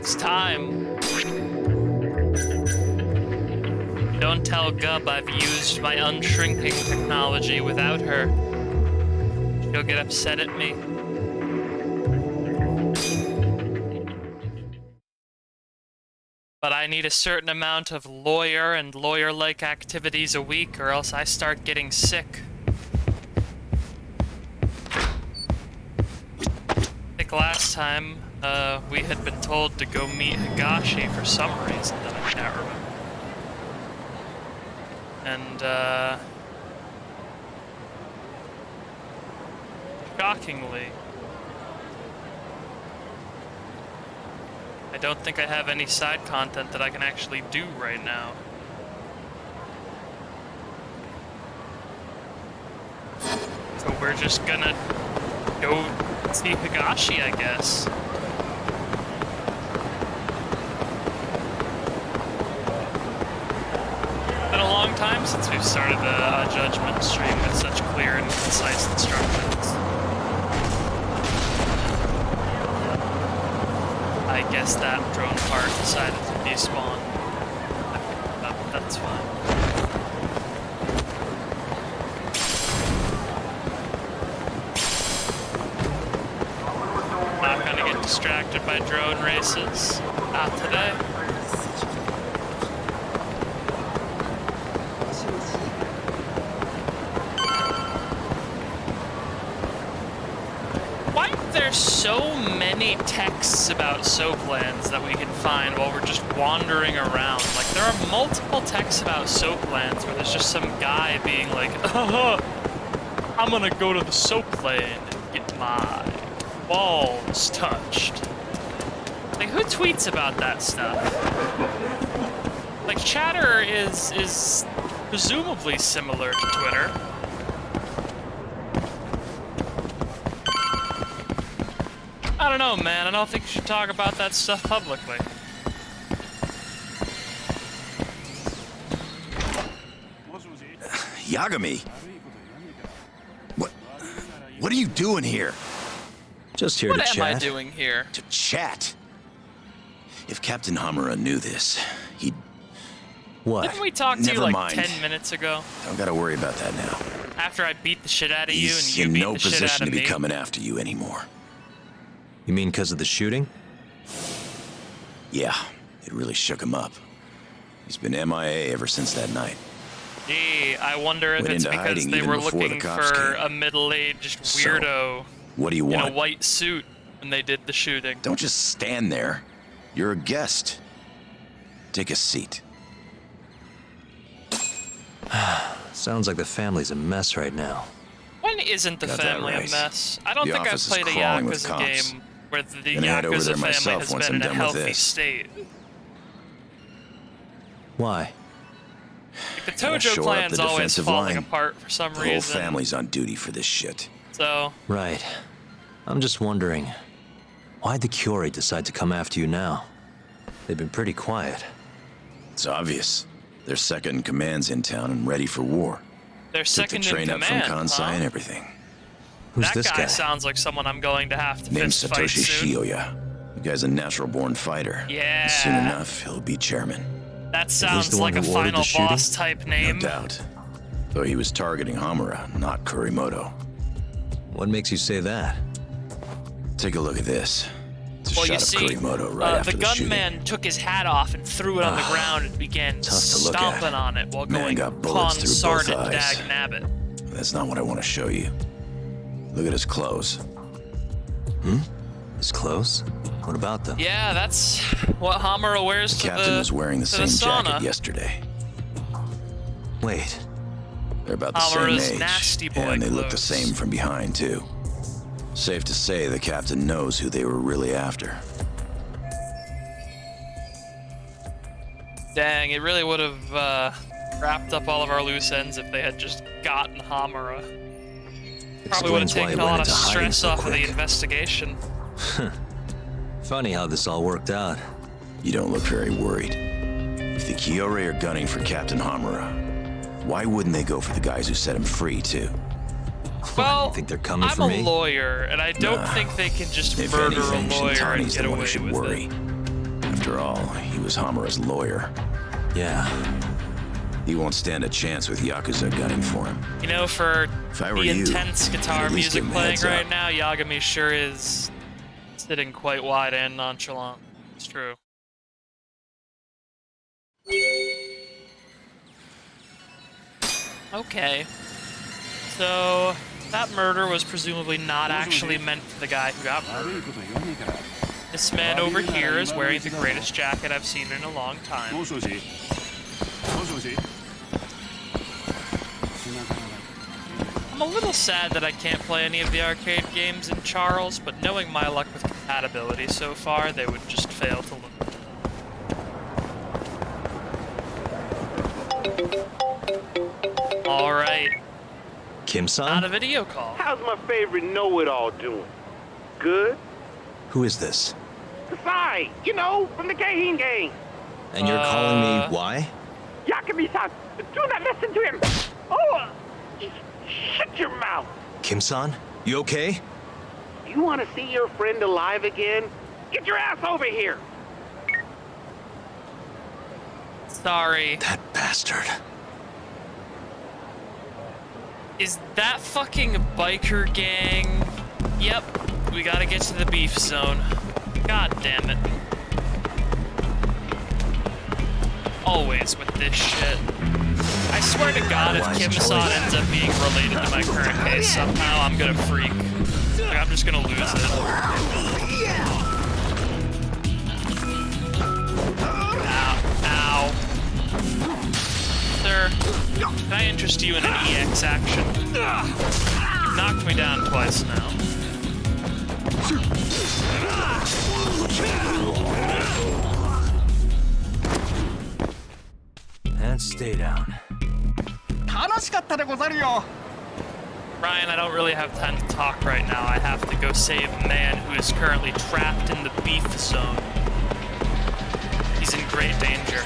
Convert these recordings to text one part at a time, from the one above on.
It's time. Don't tell Gub I've used my unshrinking technology without her. She'll get upset at me. But I need a certain amount of lawyer and lawyer-like activities a week, or else I start getting sick. I think last time, we had been told to go meet Higashi for some reason that I can't remember. And, shockingly, I don't think I have any side content that I can actually do right now. So we're just gonna go see Higashi, I guess. It's been a long time since we've started a Judgment stream with such clear and concise instructions. I guess that drone part decided to despawn. That's fine. Not gonna get distracted by drone races. Not today. Why are there so many texts about Soaplands that we can find while we're just wandering around? Like, there are multiple texts about Soaplands where there's just some guy being like, I'm gonna go to the Soapland and get my balls touched. Like, who tweets about that stuff? Like, Chatter is presumably similar to Twitter. I don't know, man. I don't think you should talk about that stuff publicly. Yagami! What are you doing here? Just here to chat. What am I doing here? To chat? If Captain Hamura knew this, he'd... What? Didn't we talk to you Never like mind. 10 minutes ago? Don't gotta worry about that now. After I beat the shit out of you and He's you in beat no the shit out position of to be me. coming after you anymore. You mean because of the shooting? Yeah, it really shook him up. He's been MIA ever since that night. Gee, I wonder if Went it's into because hiding they even were before the looking cops for came. a middle-aged So, weirdo What do you in want? a white suit when they did the shooting. Don't just stand there. You're a guest. Take a seat. Sounds like the family's a mess right now. When isn't the Got that family right. a mess? I don't The think I've office is played a crawling with Yakuza cops. game where the Gonna head over Yakuza there family myself has once been I'm in a done with healthy this. state. Why? Like, the Gotta Tojo shore up clan's the always defensive falling line. apart for some The whole reason. family's on duty for this shit. So, Right. I'm just wondering, why'd the Kyori decide to come after you now? They've been pretty quiet. It's obvious. Their second in command's in town and ready for war. they're Took the second in train up from command, Kansai huh? and everything. Who's That this guy guy? sounds like someone I'm going to have to Name's fist fight Satoshi soon. Shioya. The guy's a natural-born fighter. Yeah. Soon enough, he'll be chairman. That the sounds one like a who ordered final the shooting? boss type No name. doubt. Though he was targeting Hamura, not Kurimoto. What makes you say that? Take a look at this. It's a Well, shot you of see, Kurimoto right after the the shooting. gunman took his hat off and threw it on the ground and began tough to look stomping at. on it while Man going got bullets through both consarn and eyes. dag nabbit. That's not what I want to show you. Look at his clothes. His clothes? What about them? Yeah, that's what Hamura wears to Captain the was wearing the to same sauna. jacket yesterday. Wait, They're about the Hamura's same age, nasty boy and they look the clothes. same from behind too. Safe to say the captain knows who they were really after. Dang, it really would have wrapped up all of our loose ends if they had just gotten Hamura. Probably would have explains why he taken a went lot of into hiding stress so off of the quick. investigation. Funny how this all worked out. You don't look very worried. If the Kyori are gunning for Captain Hamura, why wouldn't they go for the guys who set him free too? Well, think they're coming I'm for a me? lawyer, and I don't Nah. think they can just If murder anything, a lawyer and Shintani's get the one away who should with worry. it. After all, he was Hamura's lawyer. Yeah. He won't stand a chance with Yakuza gunning for him. You know, for If I were the you, intense guitar I'd at least music give him a playing heads right up. now, Yagami sure is sitting quite wide and nonchalant. It's true. Okay. So, that murder was presumably not actually meant for the guy who got murdered. This man over here is wearing the greatest jacket I've seen in a long time. I'm a little sad that I can't play any of the arcade games in Charles, but knowing my luck with compatibility so far, they would just fail to look. Alright, not Kim-san? a video call. How's my favorite know-it-all doing? Good? Who is this? Kasai, you know, from the Keihin gang. And you're calling me why? Yakami-san, do not listen to him. Oh, shut your mouth. Kim-san? You okay? You want to see your friend alive again? Get your ass over here. Sorry. That bastard. Is that fucking biker gang? Yep, we gotta get to the beef zone. God damn it. Always with this shit. I swear to God, if Kim-san ends up being related to my current case somehow, I'm gonna freak. Like, I'm just gonna lose it. Ow. Sir, can I interest you in an EX action? You've knocked me down twice now. And stay down. Ryan, I don't really have time to talk right now. I have to go save a man who is currently trapped in the beef zone. He's in great danger.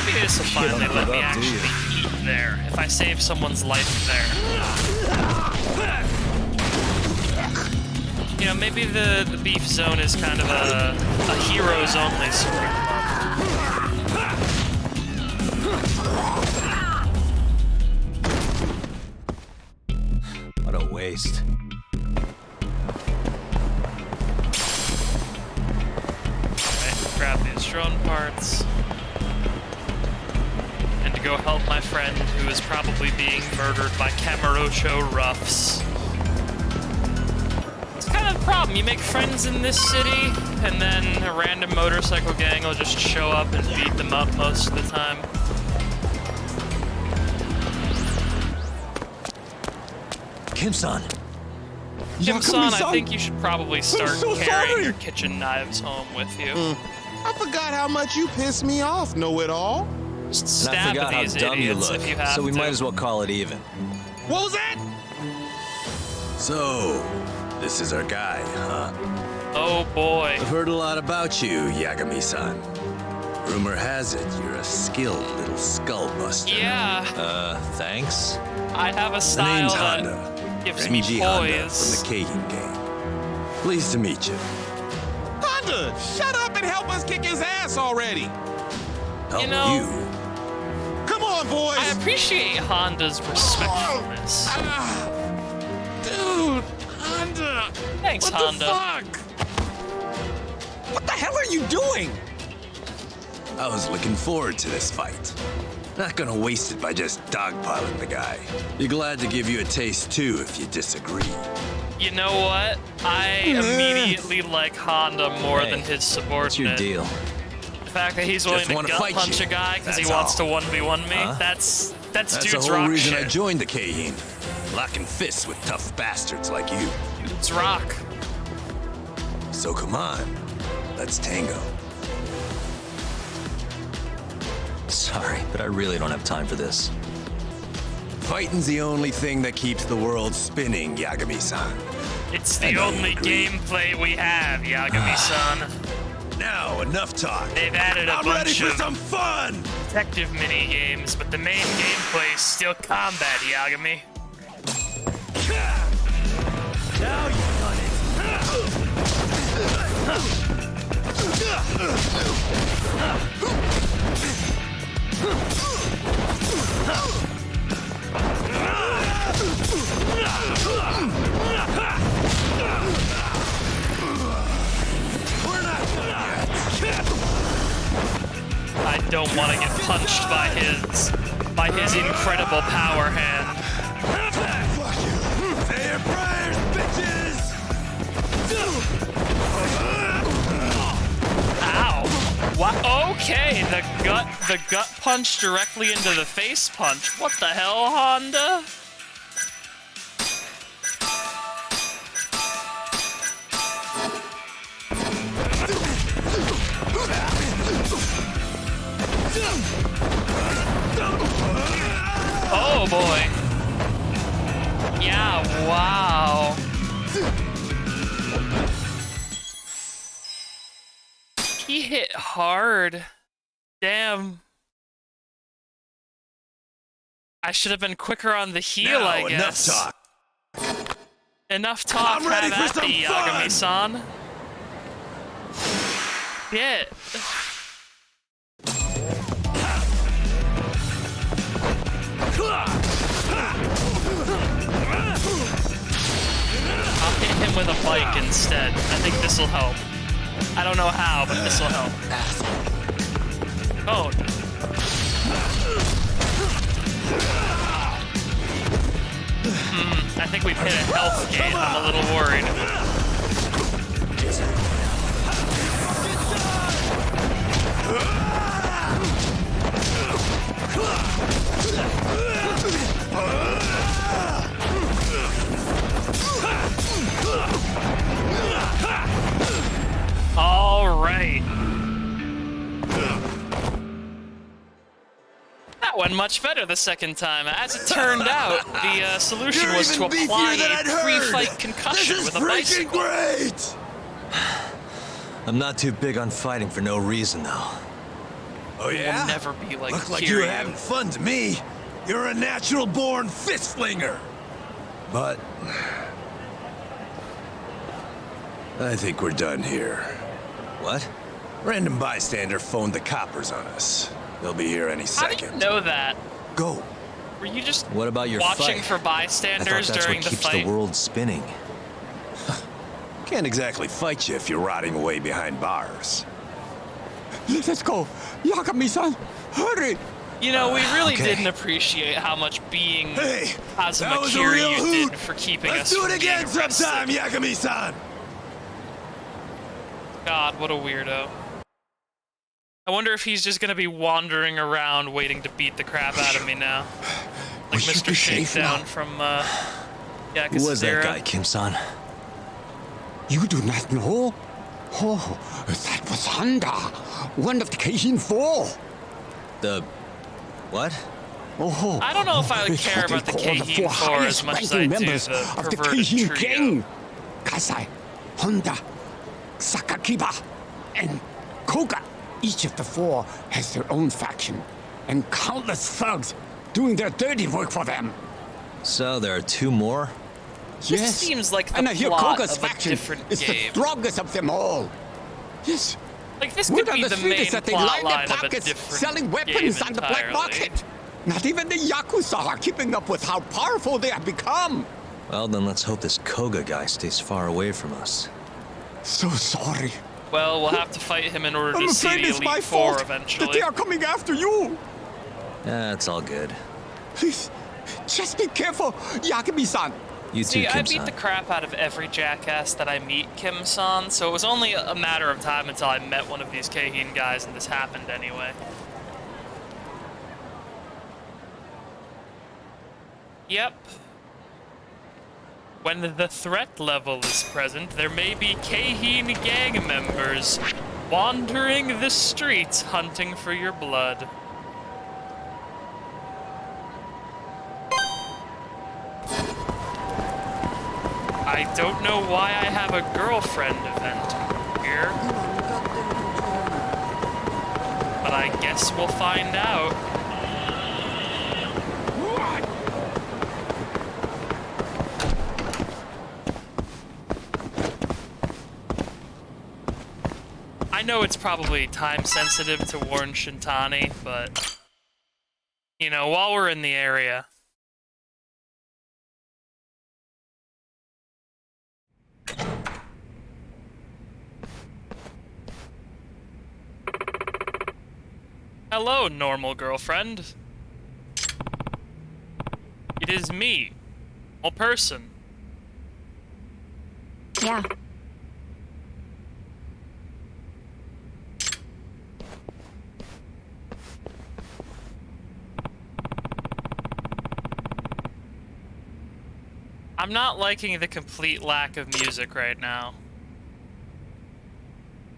Maybe this will finally let me actually eat there, if I save someone's life there. You know, maybe the beef zone is kind of a heroes only sort of club. What a waste. Alright, grab these drone parts. And to go help my friend who is probably being murdered by Kamurocho roughs. It's kind of the problem. You make friends in this city, and then a random motorcycle gang will just show up and beat them up most of the time. Kim-san! Kim-san, I think you should probably start so carrying sorry. your kitchen knives home with you. I forgot how much you pissed me off, know-it-all. Just And I stab forgot how these dumb you idiots look, if you have so we to. might as well call it even. What was that? So, this is our guy, huh? Oh boy. I've heard a lot about you, Yagami-san. Rumor has it you're a skilled little skull buster. Yeah, Thanks? I have a My style name's that Honda. gives me Renji Honda from poise. the Keihin gang. Pleased to meet you. Honda, shut up and help us kick his ass already. Help know- you. Come on, boys. I appreciate Honda's respectfulness. Ah, dude, Honda. Thanks, What Honda. the fuck? What the hell are you doing? I was looking forward to this fight. Not gonna waste it by just dogpiling the guy. Be glad to give you a taste too if you disagree. You know what? I immediately like Honda more Hey, than his What's your subordinate. deal? The fact that he's willing Just to wanna gut fight punch you. a guy because he That's wants to all. 1v1 me, Huh? that's That's the dude's whole rock reason shit. I joined the Keihin. Locking fists with tough bastards like you. Dude's rock. So come on, let's tango. Sorry, but I really don't have time for this. Fighting's the only thing that keeps the world spinning, Yagami-san. It's I the know you only agree. gameplay we have, Yagami-san. Now, enough talk. They've added a I'm ready bunch for of some fun! detective mini-games, but the main gameplay is still combat, Yagami. I don't want to get punched by his incredible power hand. Fuck you. Say your prayers, bitches! Ow! What? Okay, the gut punch directly into the face punch. What the hell, Honda? Oh boy. Yeah, wow. He hit hard. Damn. I should have been quicker on the heel, Now, I guess. enough talk. Enough talk. I'm ready Have for at some thee, fun. Yagami-san. Yeah. I'll hit him with a bike instead. I think this'll help. I don't know how, but this'll help. Oh. I think we've hit a health gate. I'm a little worried. All right. That went much better the second time. As it turned out, the solution You're was to even apply beefier than I'd a heard. pre-fight concussion This is with a freaking bicycle. great! I'm not too big on fighting for no reason, though. Oh yeah? Will never be like Look like you were Kiryu. having fun to me. You're a natural-born fist flinger. But I think we're done here. What? Random bystander phoned the coppers on us. They'll be here any How do second. you know that? Go. Were you just What about your watching fight? for I thought bystanders that's during what the keeps fight? the world spinning. Can't exactly fight you if you're rotting away behind bars. Let's go. Yagami-san, hurry. You know, we really Okay. didn't appreciate how much being Hey, Kazuma that was a real Kiryu hoot. did for keeping Let's us do it from again being arrested. sometime, Yagami-san. God, what a weirdo. I wonder if he's just gonna be wandering around waiting to beat the crap out of me now. Like We should Mr. be safe Shakedown now. from, Who was that Yakuza guy, Kim-san? You do not know? Oh, that was Honda, one of the Keijin Four. The... what? Oh, I don't know if I would it's care what they about the call Keijin four Four as much as I highest-ranking do members the of the perverted Keijin trio. gang. Kasai, Honda, Sakakiba, and Koga. Each of the four has their own faction, and countless thugs doing their dirty work for them. So there are two more? This seems like the and I hear plot Koga's of a faction different is game. the strongest of them all. Yes. Like, this Word could on be the the street main is that they plot line their line of a pockets different selling weapons game on the black entirely. market. Not even the Yakuza are keeping up with how powerful they have become. Well, then let's hope this Koga guy stays far away from us. So sorry. Well, we'll have to fight him in order I'm to see afraid the it's my Elite Four fault that eventually. they are coming after you. It's all good. Please, just be careful, Yagami-san. You too, See, I beat Kim-san. the crap out of every jackass that I meet, Kim-san, so it was only a matter of time until I met one of these Keihin guys and this happened anyway. Yep. When the threat level is present, there may be Keihin gang members wandering the streets hunting for your blood. I don't know why I have a girlfriend event here, but I guess we'll find out. I know it's probably time sensitive to warn Shintani, but you know, while we're in the area. Hello, normal girlfriend. It is me, a person. Yeah. I'm not liking the complete lack of music right now.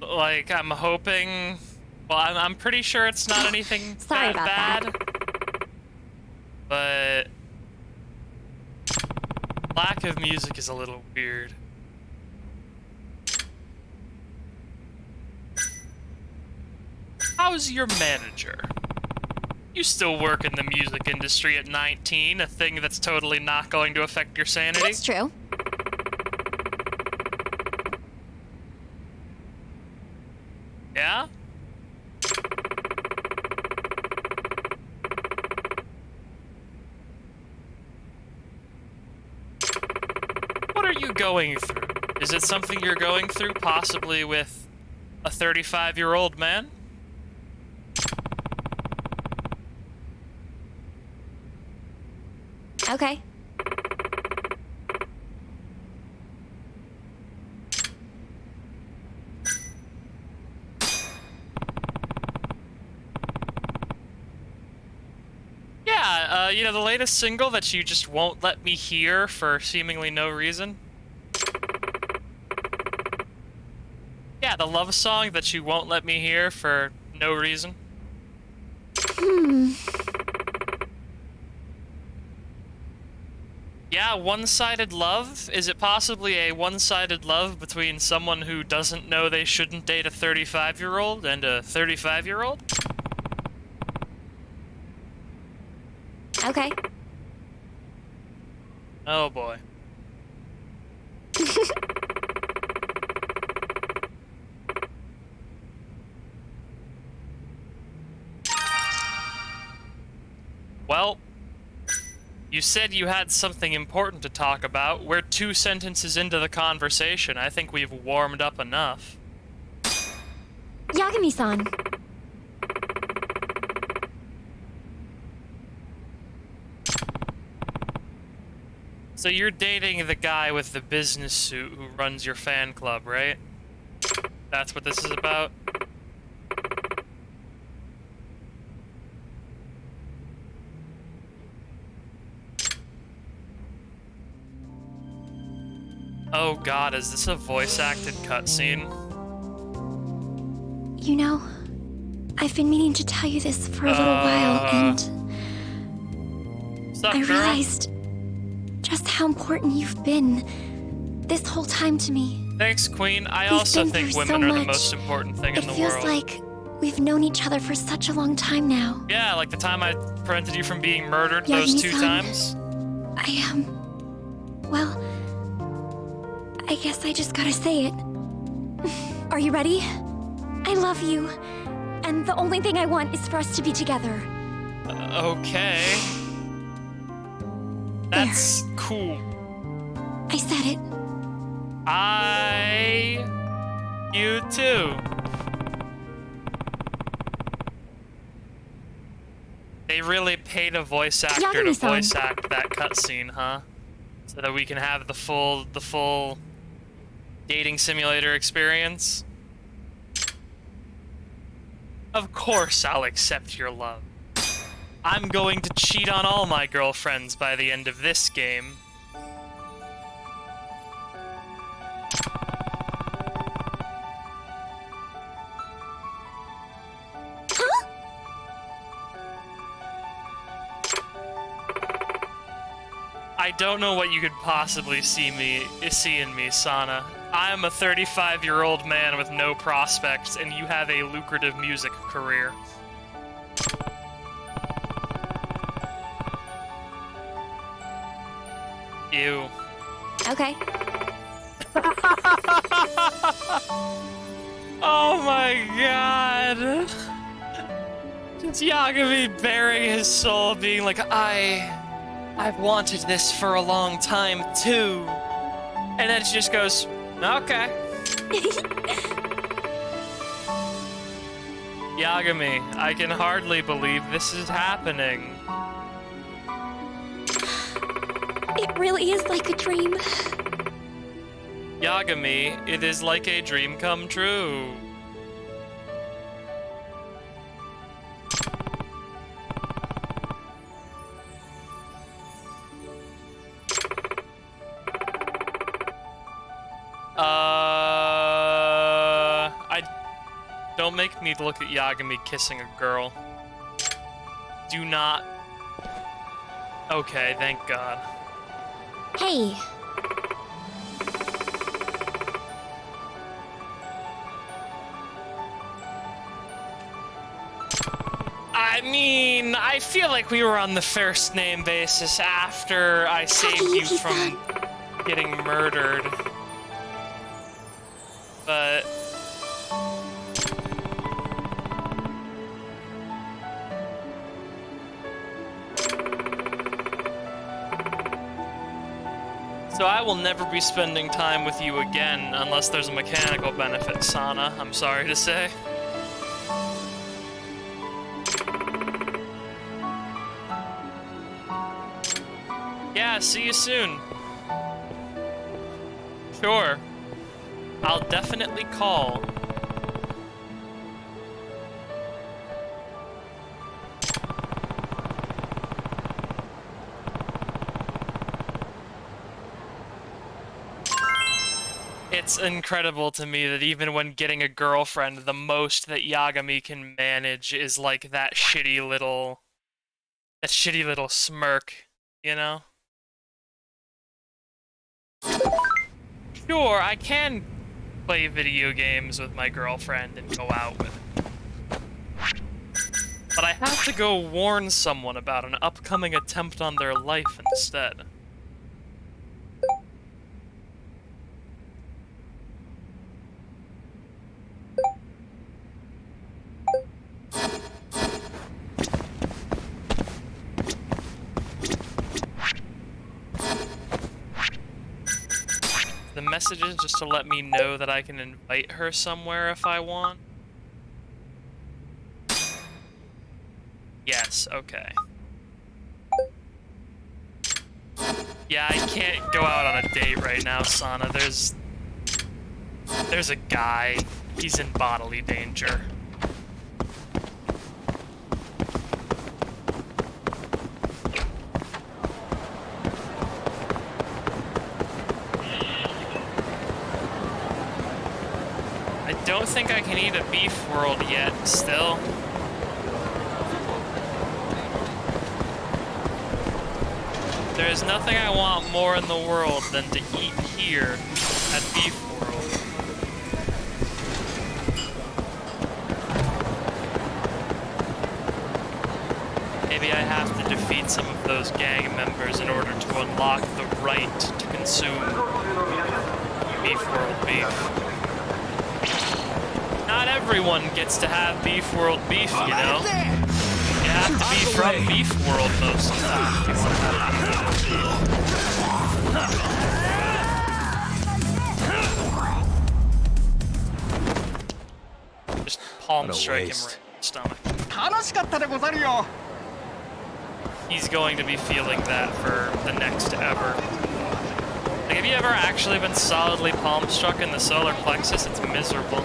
Like, I'm hoping... Well, I'm pretty sure it's not anything Sorry that about bad. But... lack of music is a little weird. How's your manager? You still work in the music industry at 19, a thing that's totally not going to affect your sanity? That's true. Yeah? What are you going through? Is it something you're going through, possibly with a 35-year-old man? Okay. Yeah, you know, the latest single that you just won't let me hear for seemingly no reason? Yeah, the love song that you won't let me hear for no reason? Yeah, one-sided love? Is it possibly a one-sided love between someone who doesn't know they shouldn't date a 35-year-old and a 35-year-old? Okay. Oh boy. Well, you said you had something important to talk about. We're 2 sentences into the conversation. I think we've warmed up enough. Yagami-san. So you're dating the guy with the business suit who runs your fan club, right? That's what this is about? Oh god, is this a voice-acted cutscene? You know, I've been meaning to tell you this for a little while, and What's up, I girl? realized just how important you've been this whole time to me. Thanks, Queen. I We've also been think through women so are the much. most important thing in It the feels world. like we've known each other for such a long time now. Yeah, like the time I prevented you from being murdered those 2 Yagami-san. times. Well, I guess I just gotta say it. Are you ready? I love you, and the only thing I want is for us to be together. Okay. That's cool. I said it. You too. They really paid a voice actor to Yagami-san. voice act that cutscene, huh? So that we can have the full dating simulator experience. Of course I'll accept your love. I'm going to cheat on all my girlfriends by the end of this game. I don't know what you could possibly see in me, Sana. I'm a 35-year-old man with no prospects, and you have a lucrative music career. Ew. Okay. Oh my god. Just Yagami bearing his soul, being like, I've wanted this for a long time too. And then she just goes, okay. Yagami, I can hardly believe this is happening. It really is like a dream. Yagami, it is like a dream come true. Don't make me look at Yagami kissing a girl. Do not. Okay, thank God. Hey, I mean, I feel like we were on the first name basis after I saved you from getting murdered. But so I will never be spending time with you again unless there's a mechanical benefit, Sana. I'm sorry to say. Yeah, see you soon. Sure. I'll definitely call. It's incredible to me that even when getting a girlfriend, the most that Yagami can manage is like that shitty little smirk, you know? Sure, I can play video games with my girlfriend and go out with her. But I have to go warn someone about an upcoming attempt on their life instead. The message is just to let me know that I can invite her somewhere if I want. Yes, okay. Yeah, I can't go out on a date right now, Sana. There's a guy. He's in bodily danger. I don't think I can eat a beef world yet, still. There is nothing I want more in the world than to eat here at Beef World. Maybe I have to defeat some of those gang members in order to unlock the right to consume Beef World beef. Not everyone gets to have Beef World beef, you know? You have to be from Beef World most of the time if you want to have Beef World. Just palm strike him right in the stomach. He's going to be feeling that for the next ever. Like, have you ever actually been solidly palm struck in the solar plexus? It's miserable.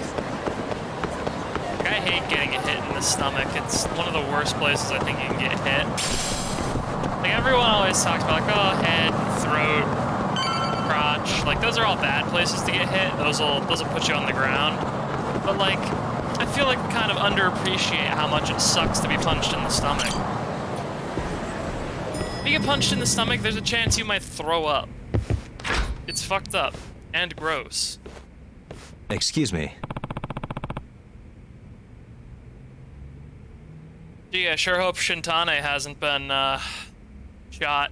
Like, I hate getting a hit in the stomach. It's one of the worst places I think you can get hit. Like, everyone always talks about, like, oh, head, throat, crotch. Like, those are all bad places to get hit. Those will put you on the ground. But, like, I feel like I kind of underappreciate how much it sucks to be punched in the stomach. If you get punched in the stomach, there's a chance you might throw up. It's fucked up. And gross. Excuse me. Gee, I sure hope Shintane hasn't been, shot.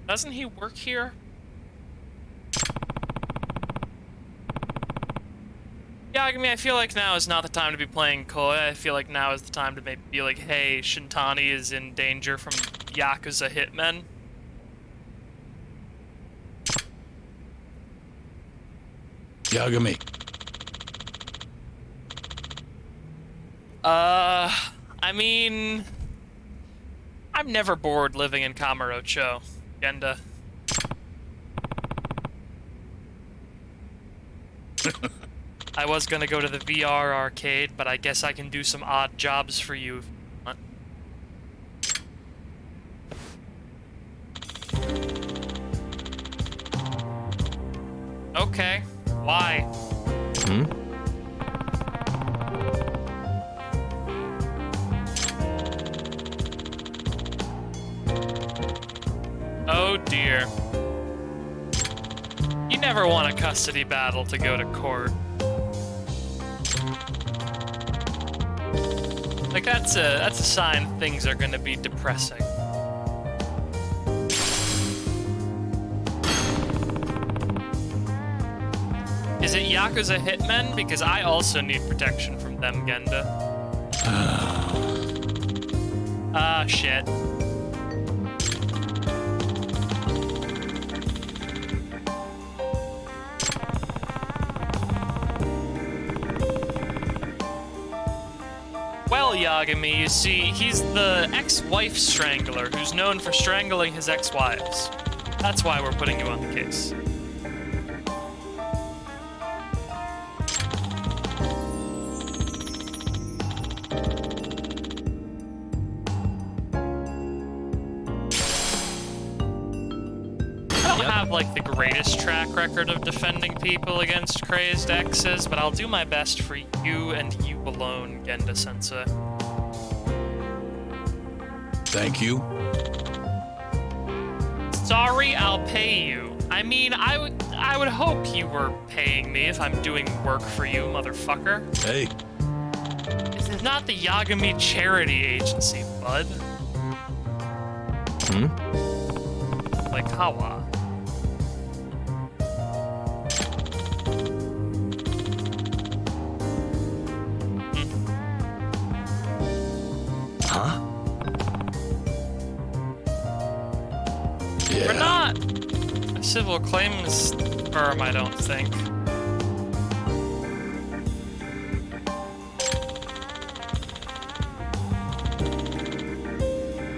Doesn't he work here? Yagami, I feel like now is not the time to be playing coy. I feel like now is the time to maybe be like, hey, Shintani is in danger from Yakuza hitmen. Yagami. I mean, I'm never bored living in Kamurocho, Genda. I was gonna go to the VR arcade, but I guess I can do some odd jobs for you if you want. Okay, why? Oh dear. You never want a custody battle to go to court. Like, that's a sign things are gonna be depressing. Is it Yakuza hitmen? Because I also need protection from them, Genda. Ah, shit. Well, Yagami, you see, he's the ex-wife strangler who's known for strangling his ex-wives. That's why we're putting you on the case. I don't have, like, the greatest track record of defending people against crazed exes, but I'll do my best for you and you alone, Genda-sensei. Thank you. Sorry, I'll pay you. I mean, I would hope you were paying me if I'm doing work for you, motherfucker. Hey. This is not the Yagami Charity Agency, bud. Like Kawa. We're not a civil claims firm, I don't think.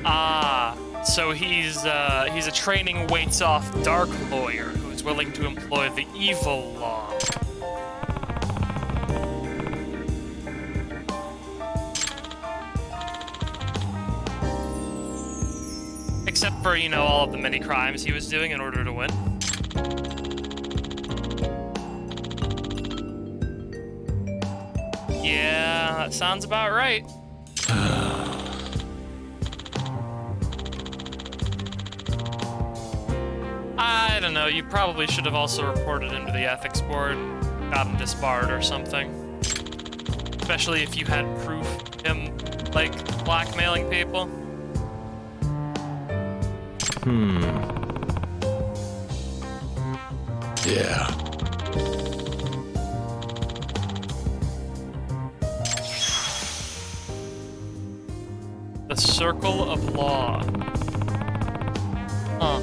Ah, so he's a training waits-off dark lawyer who's willing to employ the evil law. Except for, you know, all of the many crimes he was doing in order to win. Yeah, that sounds about right. I don't know, you probably should have also reported him to the ethics board, got him disbarred or something. Especially if you had proof of him, like, blackmailing people. Yeah. The Circle of Law. Huh.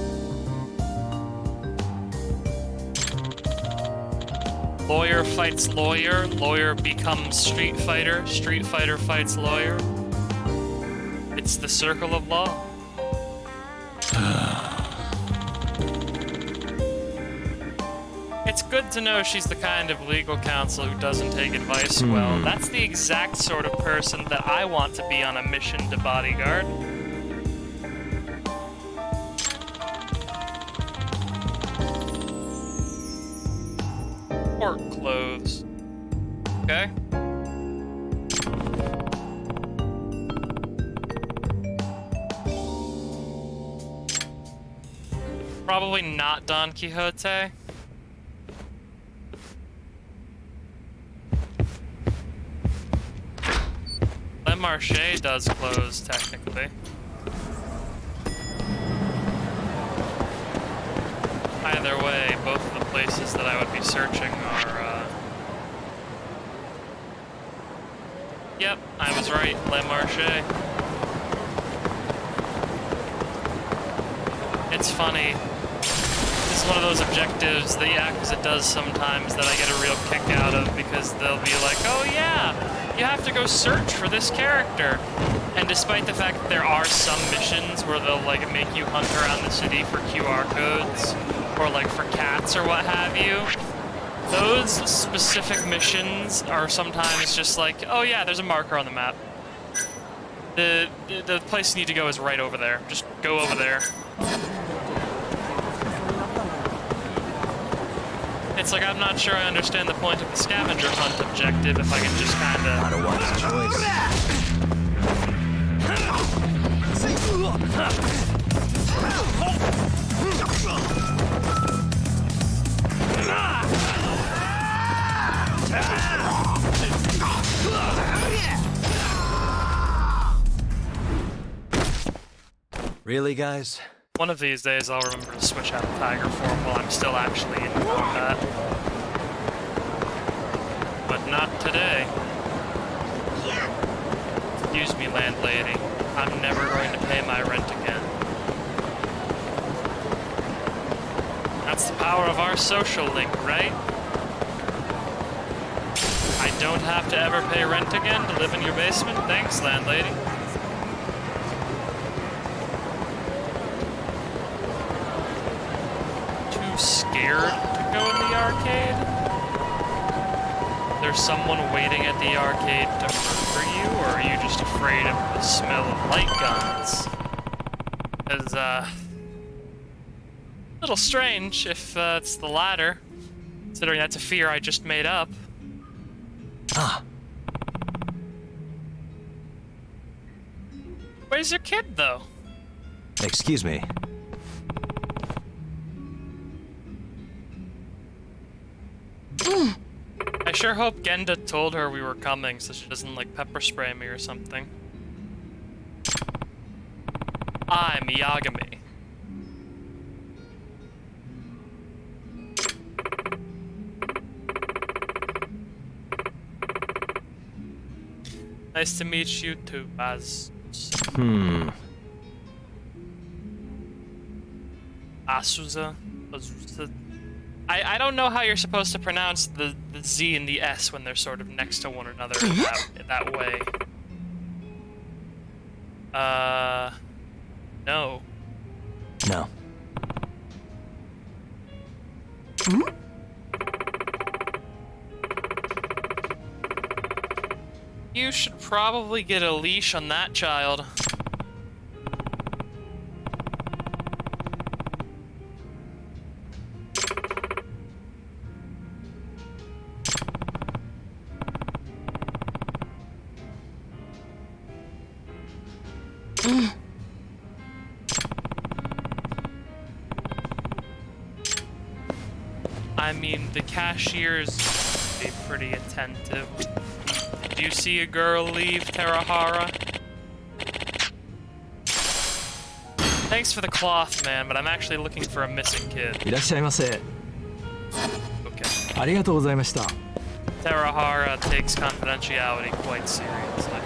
Lawyer fights lawyer, lawyer becomes street fighter, street fighter fights lawyer. It's the Circle of Law. It's good to know she's the kind of legal counsel who doesn't take advice well. That's the exact sort of person that I want to be on a mission to bodyguard. Court clothes. Okay. Probably not Don Quixote. Le Marché does close, technically. Either way, both of the places that I would be searching are Yep, I was right, Le Marché. It's funny. This is one of those objectives that Yakuza does sometimes that I get a real kick out of, because they'll be like, oh yeah, you have to go search for this character. And despite the fact that there are some missions where they'll like make you hunt around the city for QR codes, or like for cats or what have you, those specific missions are sometimes just like, oh yeah, there's a marker on the map. The place you need to go is right over there. Just go over there. It's like, I'm not sure I understand the point of the scavenger hunt objective if I can just kinda... Not a wise choice. Really, guys? One of these days I'll remember to switch out of tiger form while I'm still actually in combat. But not today. Excuse me, landlady. I'm never going to pay my rent again. That's the power of our social link, right? I don't have to ever pay rent again to live in your basement? Thanks, landlady. Too scared to go in the arcade? There's someone waiting at the arcade to murder you, or are you just afraid of the smell of light guns? Because, a little strange if it's the latter, considering that's a fear I just made up. Ah, Where's your kid, though? excuse me. I sure hope Genda told her we were coming so she doesn't, like, pepper spray me or something. I'm Yagami. Nice to meet you too, Baz. Asuza? Azusa? I don't know how you're supposed to pronounce the Z and the S when they're sort of next to one another that way. No. No. You should probably get a leash on that child. I mean, the cashiers be pretty attentive. Do you see a girl leave Terahara? Thanks for the cloth, man, but I'm actually looking for a missing kid. いらっしゃいませ。 Okay. ありがとうございました。 Terahara takes confidentiality quite seriously.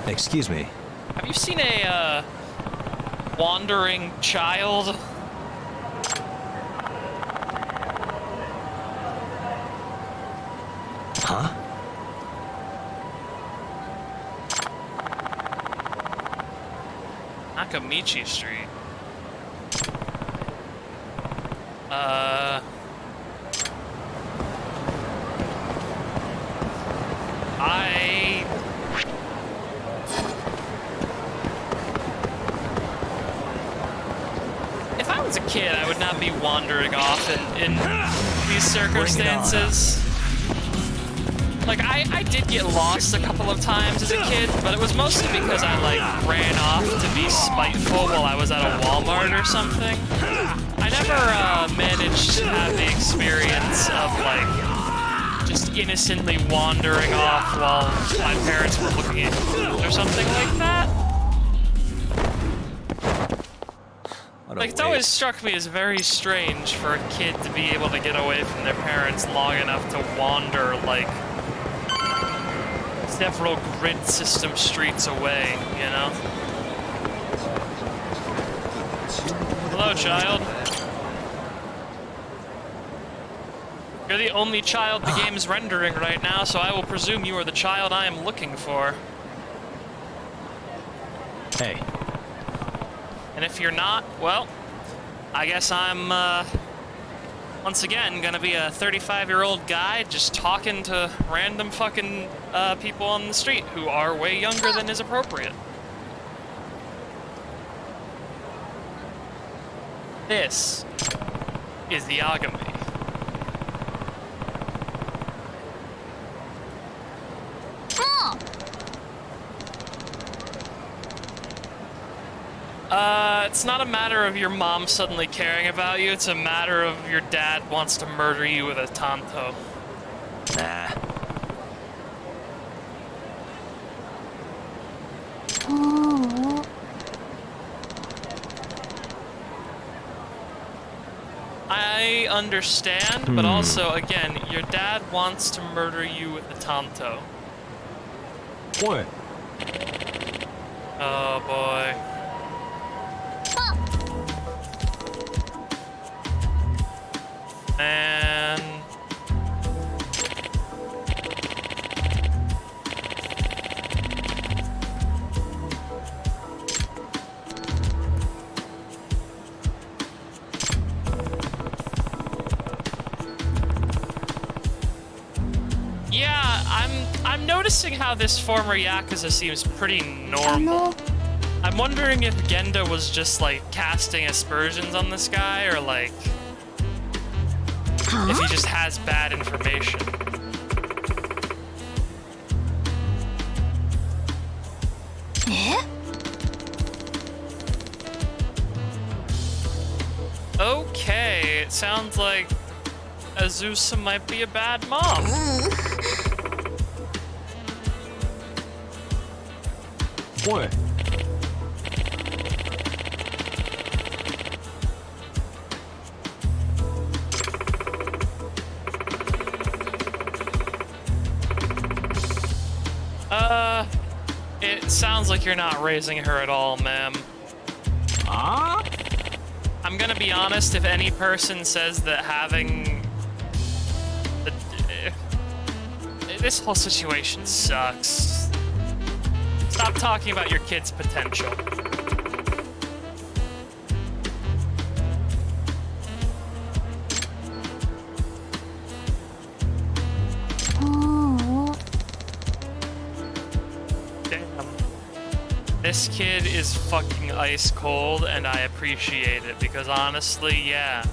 Excuse me. Have you seen a, wandering child? Huh? Nakamichi Street. If I was a kid, I would not be wandering off in these circumstances. Like, I did get lost a couple of times as a kid, but it was mostly because I, like, ran off to be spiteful while I was at a Walmart or something. I never managed to have the experience of, like, just innocently wandering off while my parents were looking at food or something like that. Like, it's always struck me as very strange for a kid to be able to get away from their parents long enough to wander, like, several grid system streets away, you know? Hello, child. You're the only child the game is rendering right now, so I will presume you are the child I am looking for. Hey, And if you're not, well, I guess I'm, once again, gonna be a 35-year-old guy just talking to random fucking people on the street who are way younger than is appropriate. This is the Yagami. It's not a matter of your mom suddenly caring about you, it's a matter of your dad wants to murder you with a tanto. nah. I understand, but also, again, your dad wants to murder you with a tanto. What? Oh boy. And yeah, I'm noticing how this former Yakuza seems pretty normal. I'm wondering if Genda was just like casting aspersions on this guy, or like if he just has bad information. Okay, it sounds like Azusa might be a bad mom. What? It sounds like you're not raising her at all, ma'am. I'm gonna be honest, if any person says that having this whole situation sucks. Stop talking about your kid's potential. This kid is fucking ice cold, and I appreciate it, because honestly, yeah,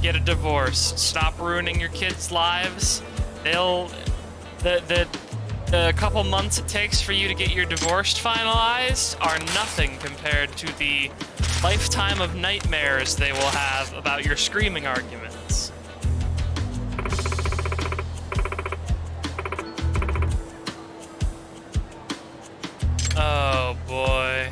get a divorce. Stop ruining your kids' lives. The couple months it takes for you to get your divorce finalized are nothing compared to the lifetime of nightmares they will have about your screaming arguments. Oh boy.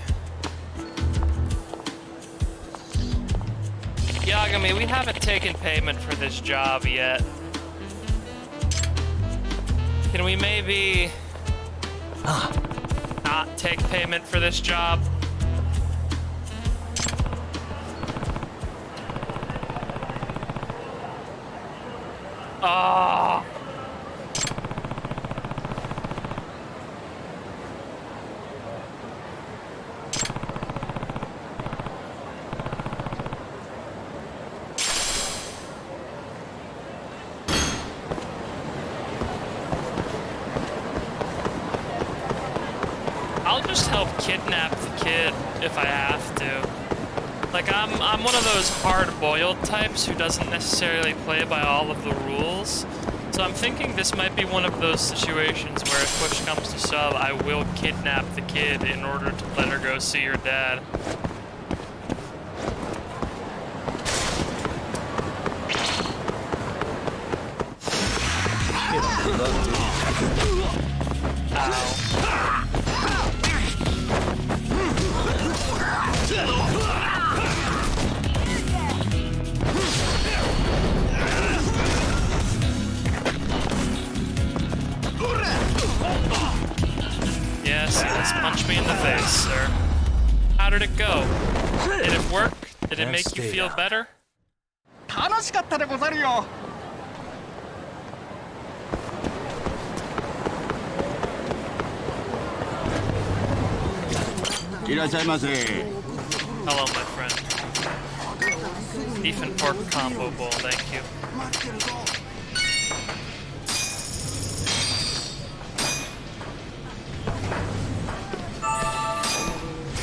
Yagami, we haven't taken payment for this job yet. Can we maybe not take payment for this job? Oh. I'll just help kidnap the kid if I have to. Like, I'm one of those hard-boiled types who doesn't necessarily play by all of the rules. So I'm thinking this might be one of those situations where if push comes to shove, I will kidnap the kid in order to let her go see her dad. Ow. Let's punch me in the face, sir. How did it go? Did it work? Did it make you feel better? 楽しかったでござるよ。いらっしゃいませ。 Hello, my friend. Beef and pork combo bowl, thank you.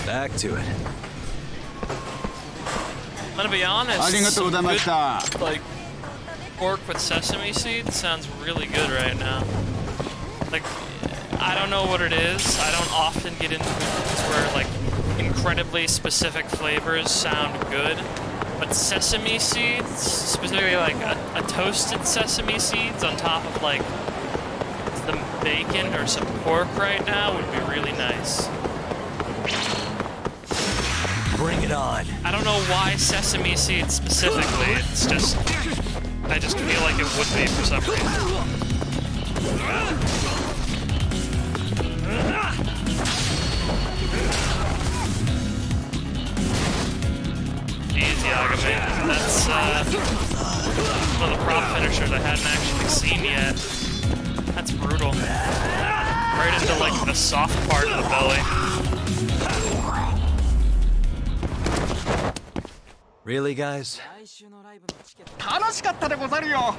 Back to it. I'm gonna be honest. ありがとうございました。 Like pork with sesame seeds sounds really good right now. Like I don't know what it is. I don't often get into foods where like incredibly specific flavors sound good, but sesame seeds, specifically like a toasted sesame seeds on top of like some bacon or some pork right now would be really nice. Bring it on. I don't know why sesame seeds specifically. It's just I just feel like it would be for some reason. Easy, Agame. That's one of the prop finishers I hadn't actually seen yet. That's brutal. Right into like the soft part of the belly. Really, guys? 楽しかったでござるよ。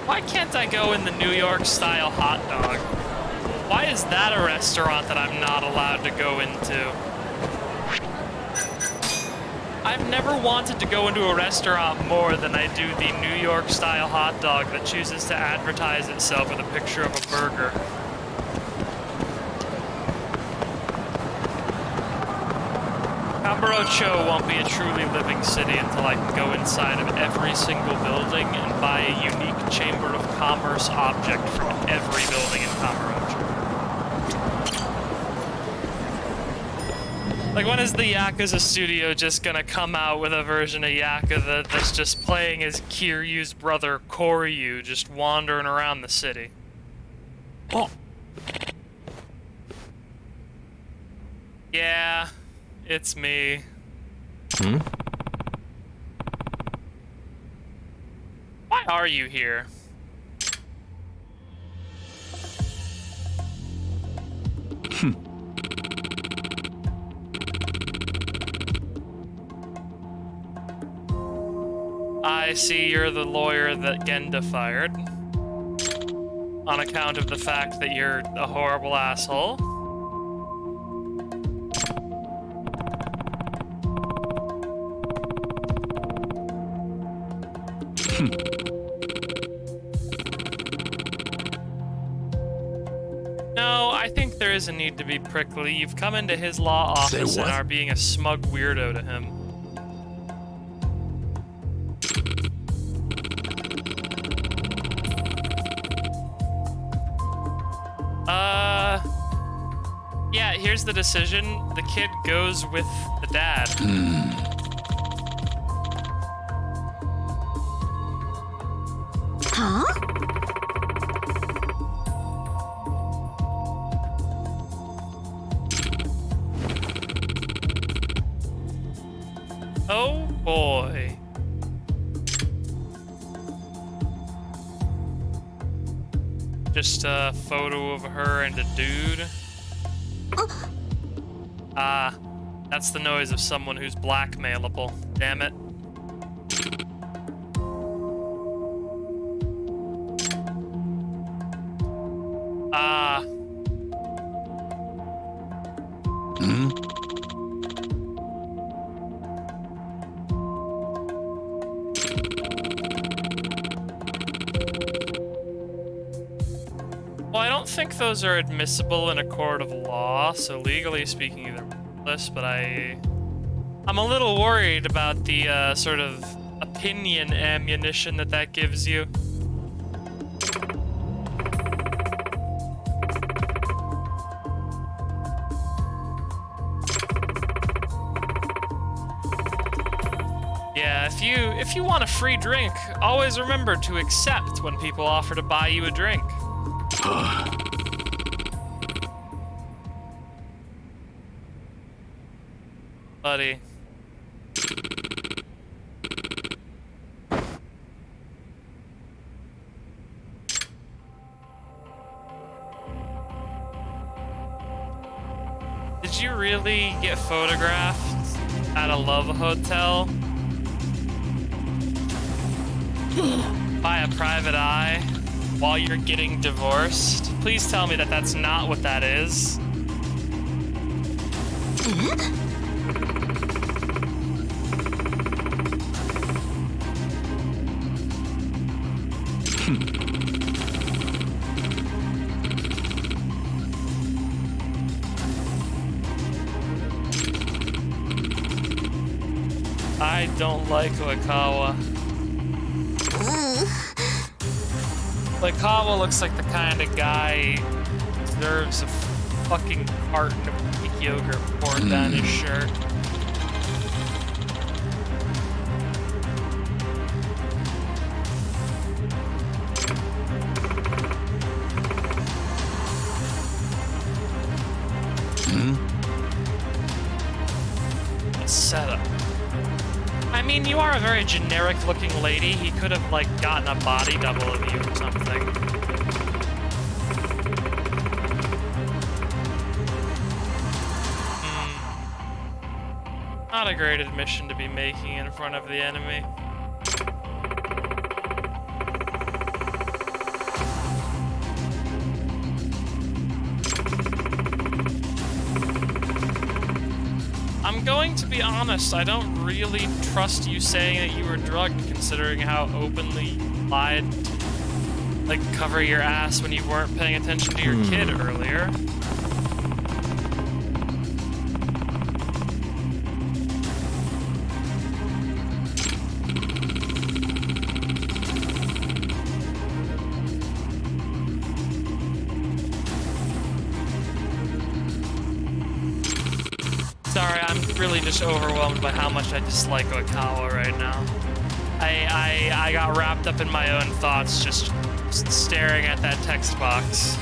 Why can't I go in the New York style hot dog? Why is that a restaurant that I'm not allowed to go into? I've never wanted to go into a restaurant more than I do the New York style hot dog that chooses to advertise itself with a picture of a burger. Kamurocho won't be a truly living city until I can go inside of every single building and buy a unique Chamber of Commerce object from every building in Kamurocho. Like, when is the Yakuza studio just gonna come out with a version of Yakuza that's just playing as Kiryu's brother Koryu, just wandering around the city? Oh, Yeah, it's me. Hmm? Why are you here? I see you're the lawyer that Genda fired. On account of the fact that you're a horrible asshole. No, I think there is a need to be prickly. You've come into his law Say office and what? are being a smug weirdo to him. Yeah, here's the decision. The kid goes with the dad. Huh? Oh boy. Just a photo of her and a dude. Ah, that's the noise of someone who's blackmailable. Damn it. Ah. Well, I don't think those are admissible in a court of law, so legally speaking, they're worthless, but I'm a little worried about the sort of opinion ammunition that gives you. Yeah, if you want a free drink, always remember to accept when people offer to buy you a drink. Buddy. Did you really get photographed at a love hotel? By a private eye while you're getting divorced? Please tell me that that's not what that is. I don't like Oikawa. Oikawa looks like the kind of guy who deserves a fucking carton of Greek yogurt poured down his shirt. Setup. I mean, you are a very generic-looking lady. He could have, like, gotten a body double of you or something. Not a great admission to be making in front of the enemy. I'm going to be honest, I don't really trust you saying that you were drugged, considering how openly you lied to, like, cover your ass when you weren't paying attention to your kid earlier. Sorry, I'm really just overwhelmed by how much I dislike Oikawa right now. I got wrapped up in my own thoughts just staring at that text box.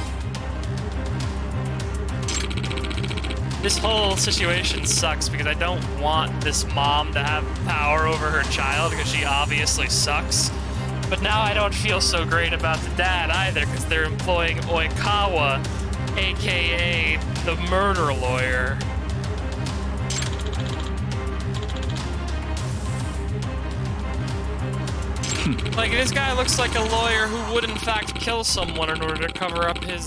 This whole situation sucks because I don't want this mom to have power over her child because she obviously sucks. But now I don't feel so great about the dad either because they're employing Oikawa, aka the murder lawyer. Like, this guy looks like a lawyer who would in fact kill someone in order to cover up his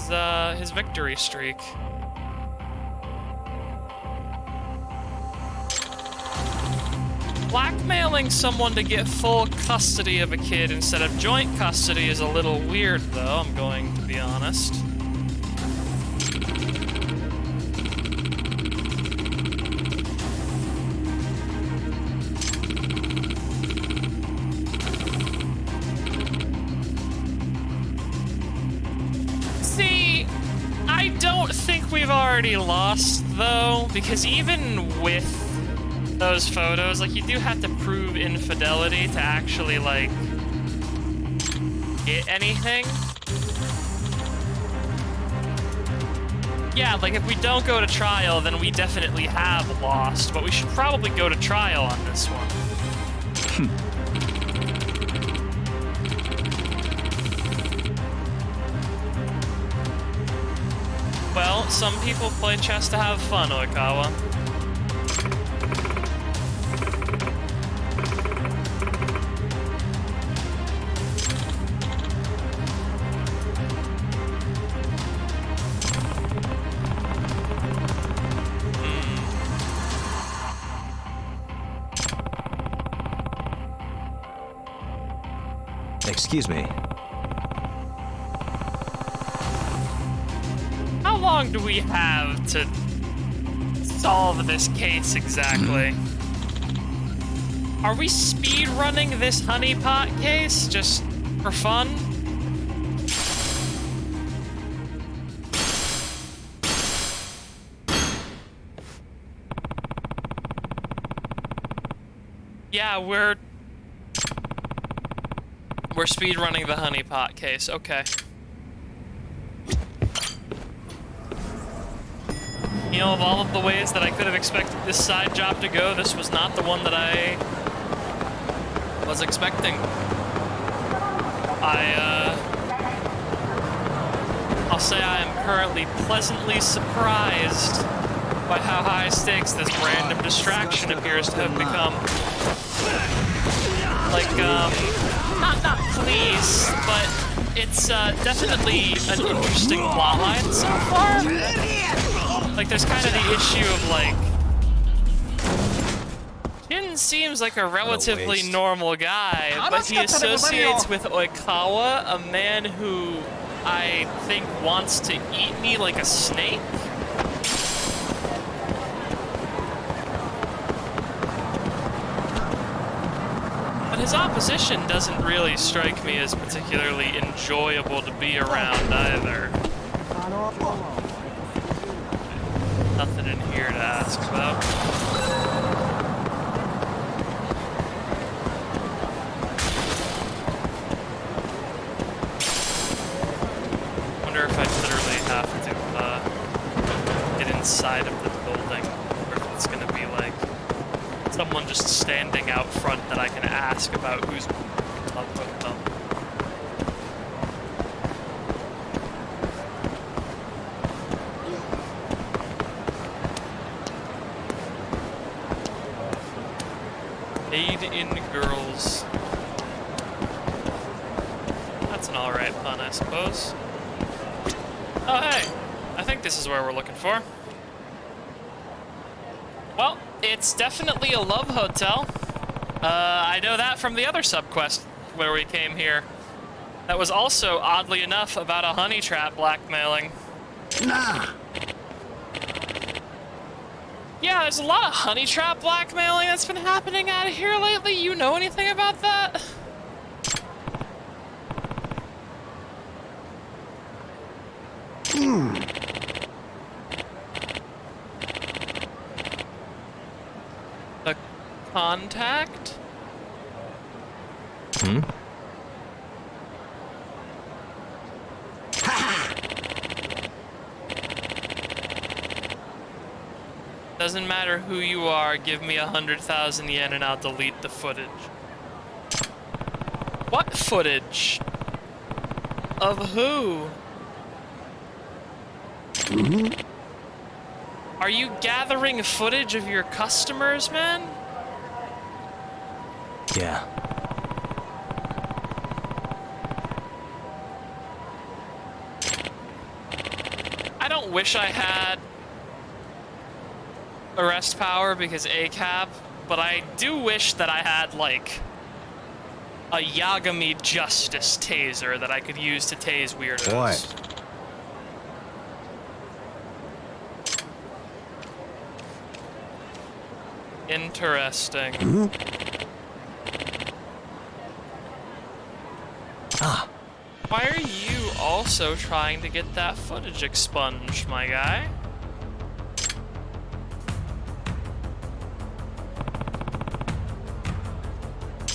victory streak. Blackmailing someone to get full custody of a kid instead of joint custody is a little weird, though, I'm going to be honest. See, I don't think we've already lost, though, because even with those photos, like, you do have to prove infidelity to actually, like, get anything. Yeah, like, if we don't go to trial, then we definitely have lost, but we should probably go to trial on this one. Well, some people play chess to have fun, Oikawa. Excuse me. How long do we have to solve this case exactly? Are we speed running this honeypot case just for fun? Yeah, yeah, we're speedrunning the honeypot case. Okay. You know, of all of the ways that I could have expected this side job to go, this was not the one that I was expecting. I'll say I am currently pleasantly surprised by how high stakes this random distraction appears to have become. Like, not pleased, but it's definitely an interesting plotline so far. Like, there's kind of the issue of, like, Jin seems like a relatively normal guy, but he associates with Oikawa, a man who I think wants to eat me like a snake. But his opposition doesn't really strike me as particularly enjoyable to be around either. Nothing in here to ask about. Wonder if I literally have to get inside of the building, or if it's gonna be like someone just standing out front that I can ask about who's up with them. Aid in girls. That's an alright pun, I suppose. Oh, hey! I think this is where we're looking for. Well, it's definitely a love hotel. I know that from the other subquest where we came here. That was also, oddly enough, about a honey trap blackmailing. Nah. Yeah, there's a lot of honey trap blackmailing that's been happening out of here lately. You know anything about that? The contact? Doesn't matter who you are, give me 100,000 yen and I'll delete the footage. What footage? Of who? Are you gathering footage of your customers, man? Yeah. I don't wish I had arrest power because ACAB, but I do wish that I had, like, a Yagami Justice taser that I could use to tase weirdos. What? Interesting. Ah. Why are you also trying to get that footage expunged, my guy?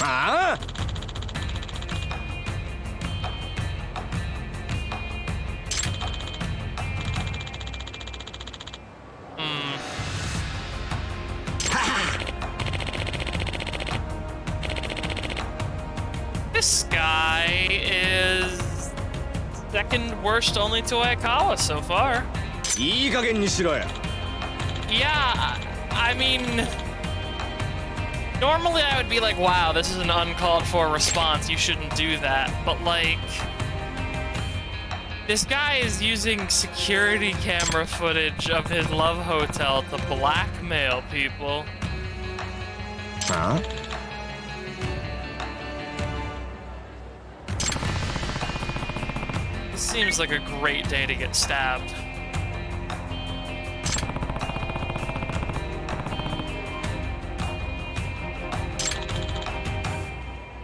Huh? This guy is second worst only to Oikawa so far. いい加減にしろや。 Yeah, I mean, normally I would be like, wow, this is an uncalled for response, you shouldn't do that. But like, this guy is using security camera footage of his love hotel to blackmail people. Huh? This seems like a great day to get stabbed.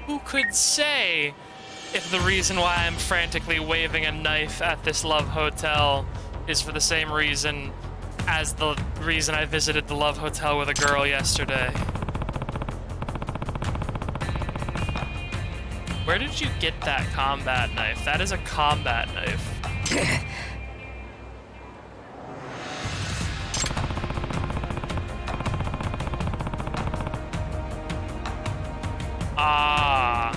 Who could say if the reason why I'm frantically waving a knife at this love hotel is for the same reason as the reason I visited the love hotel with a girl yesterday? Where did you get that combat knife? That is a combat knife. Ah.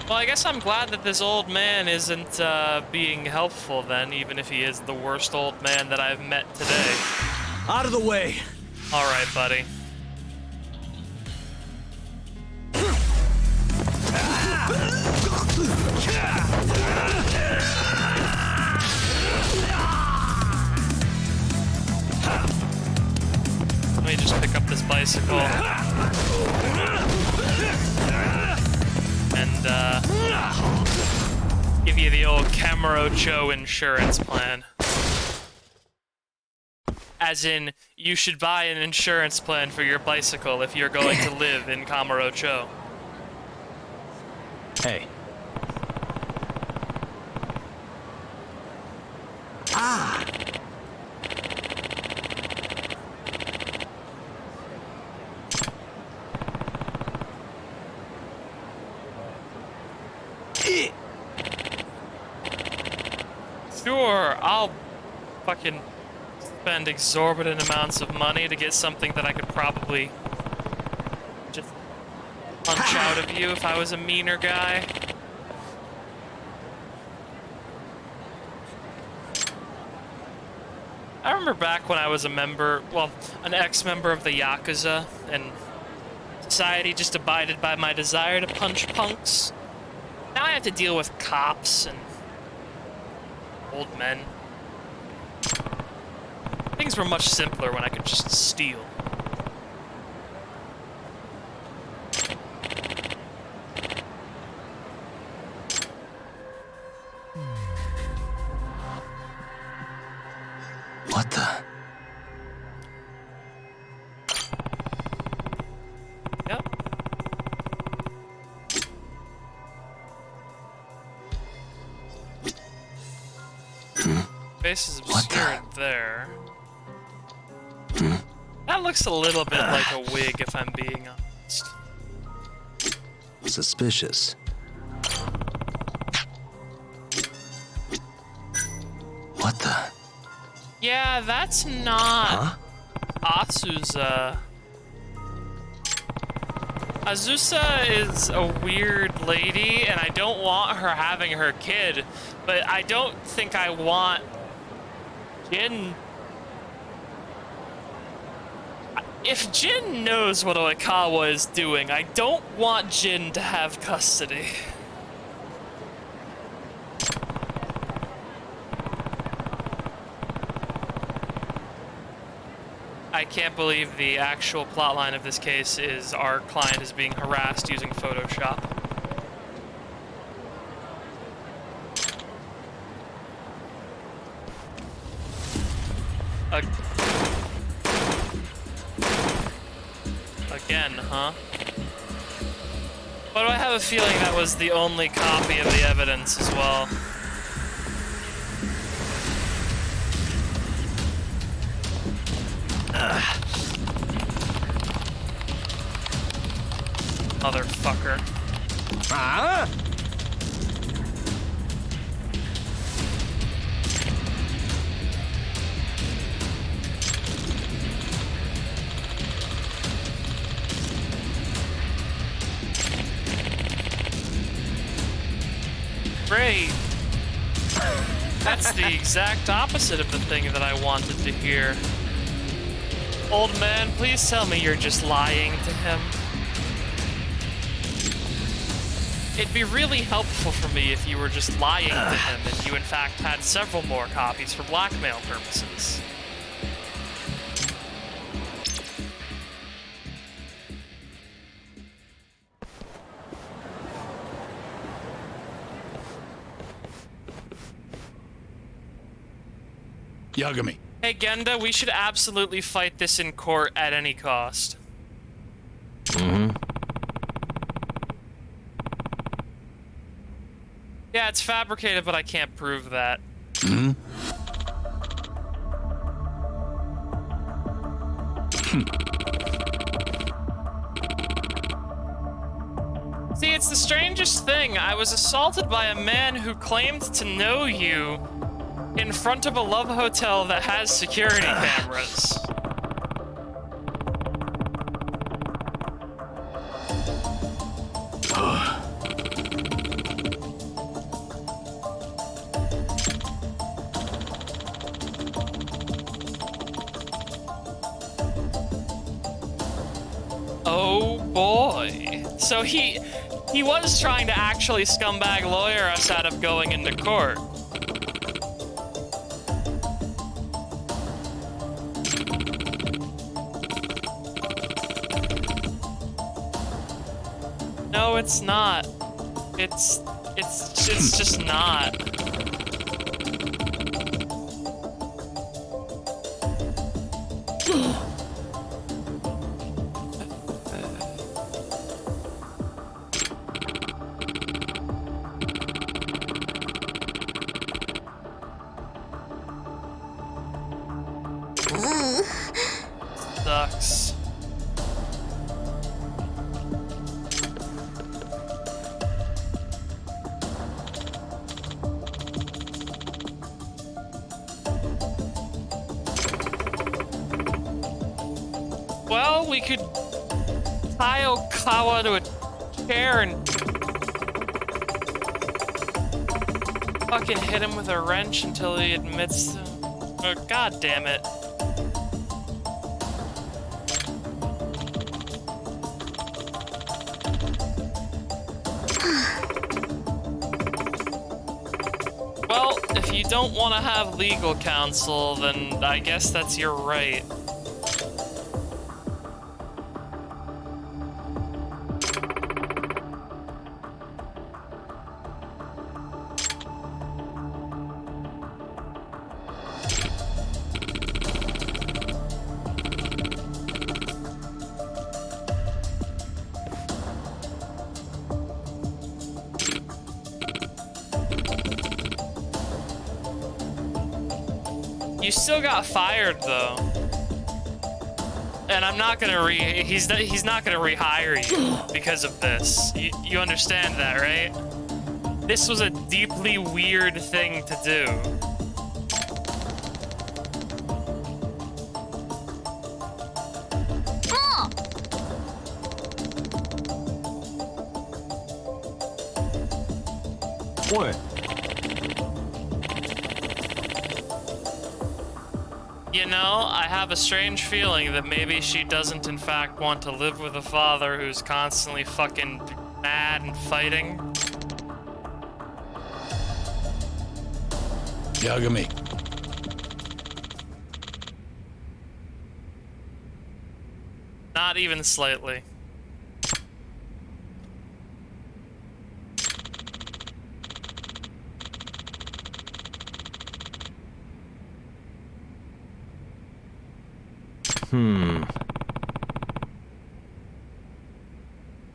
Well, I guess I'm glad that this old man isn't being helpful then, even if he is the worst old man that I've met today. Out of the way. All right, buddy. Let me just pick up this bicycle. And, give you the old Kamurocho insurance plan. As in, you should buy an insurance plan for your bicycle if you're going to live in Kamurocho. Hey, Sure, I'll fucking spend exorbitant amounts of money to get something that I could probably just punch out of you if I was a meaner guy. I remember back when I was a member, well, an ex-member of the Yakuza, and society just abided by my desire to punch punks. Now I have to deal with cops and old men. Things were much simpler when I could just steal. what the? Yep. Face is What the- obscured there. That looks a little bit like a wig, if I'm being honest. Suspicious. What the? Yeah, that's not Huh? Azusa. Azusa is a weird lady, and I don't want her having her kid, but I don't think I want Jin. If Jin knows what Oikawa is doing, I don't want Jin to have custody. I can't believe the actual plotline of this case is our client is being harassed using Photoshop. Again, huh? Why do I have a feeling that was the only copy of the evidence as well? Motherfucker. Huh? Great. That's the exact opposite of the thing that I wanted to hear. Old man, please tell me you're just lying to him. It'd be really helpful for me if you were just lying to him and you in fact had several more copies for blackmail purposes. Yagami. Hey Genda, we should absolutely fight this in court at any cost. Yeah, it's fabricated, but I can't prove that. See, it's the strangest thing. I was assaulted by a man who claimed to know you in front of a love hotel that has security cameras. Oh boy. So he was trying to actually scumbag lawyer us out of going into court. No, it's not. It's just not. Sucks. Well, we could tie Okawa to a chair and fucking hit him with a wrench until he admits to... Oh, God damn it. Well, if you don't want to have legal counsel, then I guess that's your right. You still got fired though, and I'm not gonna he's not gonna rehire you because of this. You understand that, right? This was a deeply weird thing to do. What? You know, I have a strange feeling that maybe she doesn't in fact want to live with a father who's constantly fucking mad and fighting. Yagami. Not even slightly.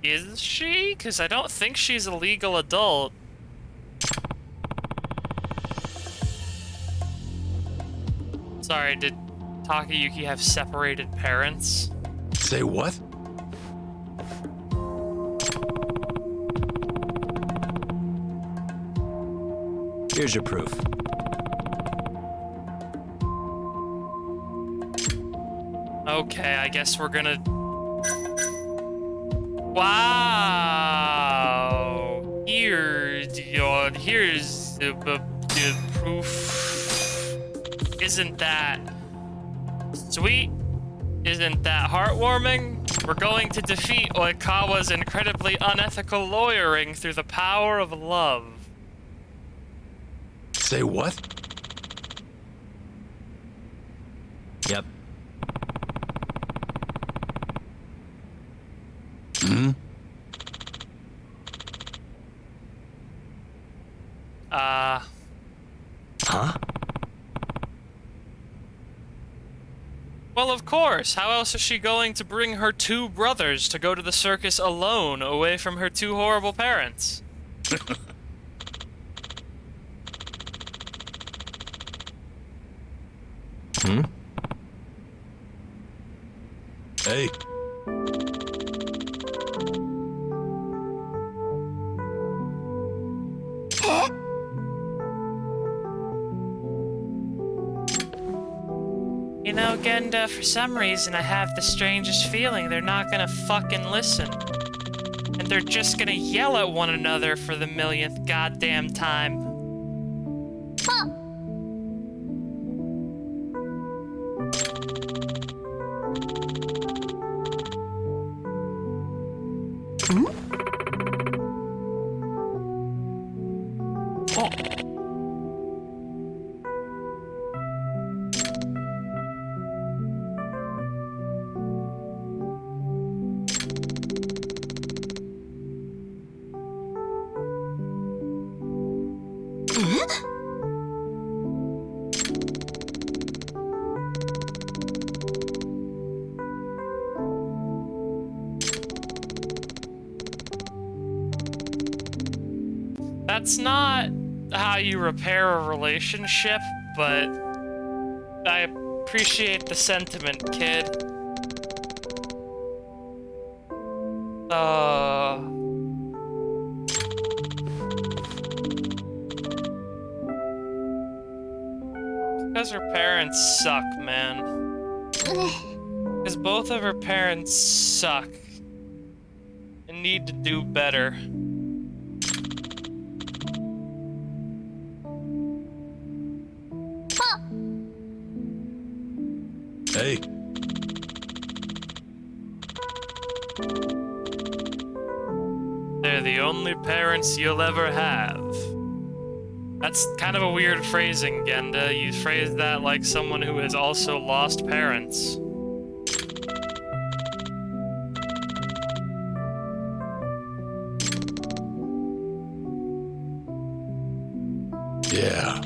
Is she? Because I don't think she's a legal adult. Sorry, did Takayuki have separated parents? Say what? Here's your proof. Okay, I guess we're gonna... Wow! Here's the proof. Isn't that sweet? Isn't that heartwarming? We're going to defeat Oikawa's incredibly unethical lawyering through the power of love. Say what? Yep. Huh? Well, of course. How else is she going to bring her two brothers to go to the circus alone, away from her two horrible parents? Hey. You know, Genda, for some reason I have the strangest feeling they're not gonna fucking listen. And they're just gonna yell at one another for the millionth goddamn time. That's not how you repair a relationship, but I appreciate the sentiment, kid. Because her parents suck, man. Because both of her parents suck and need to do better. Hey. They're the only parents you'll ever have. That's kind of a weird phrasing, Genda. You phrase that like someone who has also lost parents. Yeah.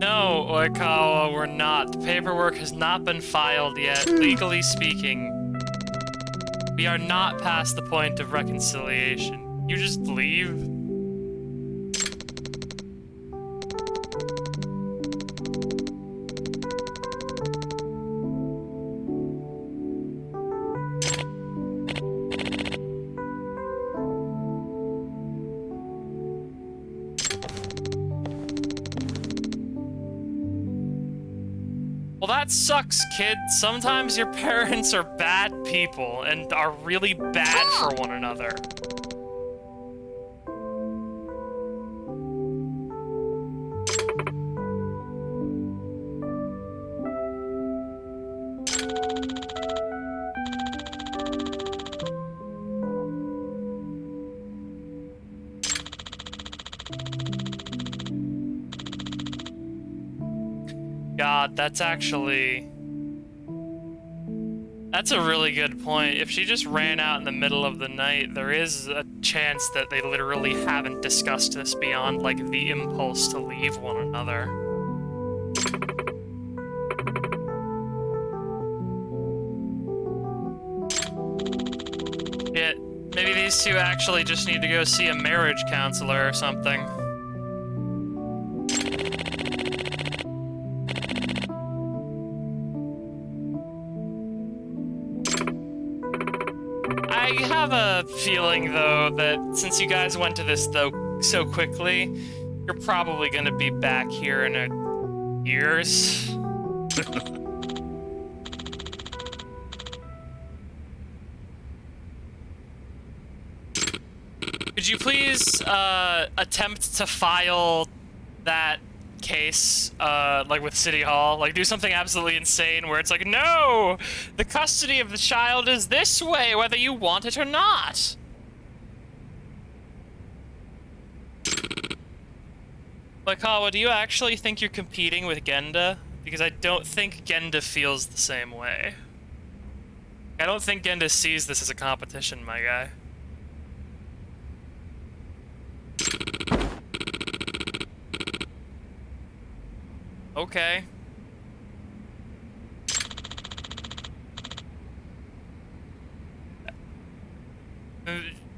No, Oikawa, we're not. The paperwork has not been filed yet, legally speaking. We are not past the point of reconciliation. You just leave? Well, that sucks, kid. Sometimes your parents are bad people and are really bad for one another. God, that's a really good point. If she just ran out in the middle of the night, there is a chance that they literally haven't discussed this beyond, like, the impulse to leave one another. Shit, maybe these two actually just need to go see a marriage counselor or something. I have a feeling, though, that since you guys went to this, though, so quickly, you're probably gonna be back here in years. Could you please, attempt to file that case, like with City Hall? Like, do something absolutely insane where it's like, no! The custody of the child is this way, whether you want it or not! Oikawa, do you actually think you're competing with Genda? Because I don't think Genda feels the same way. I don't think Genda sees this as a competition, my guy. Okay.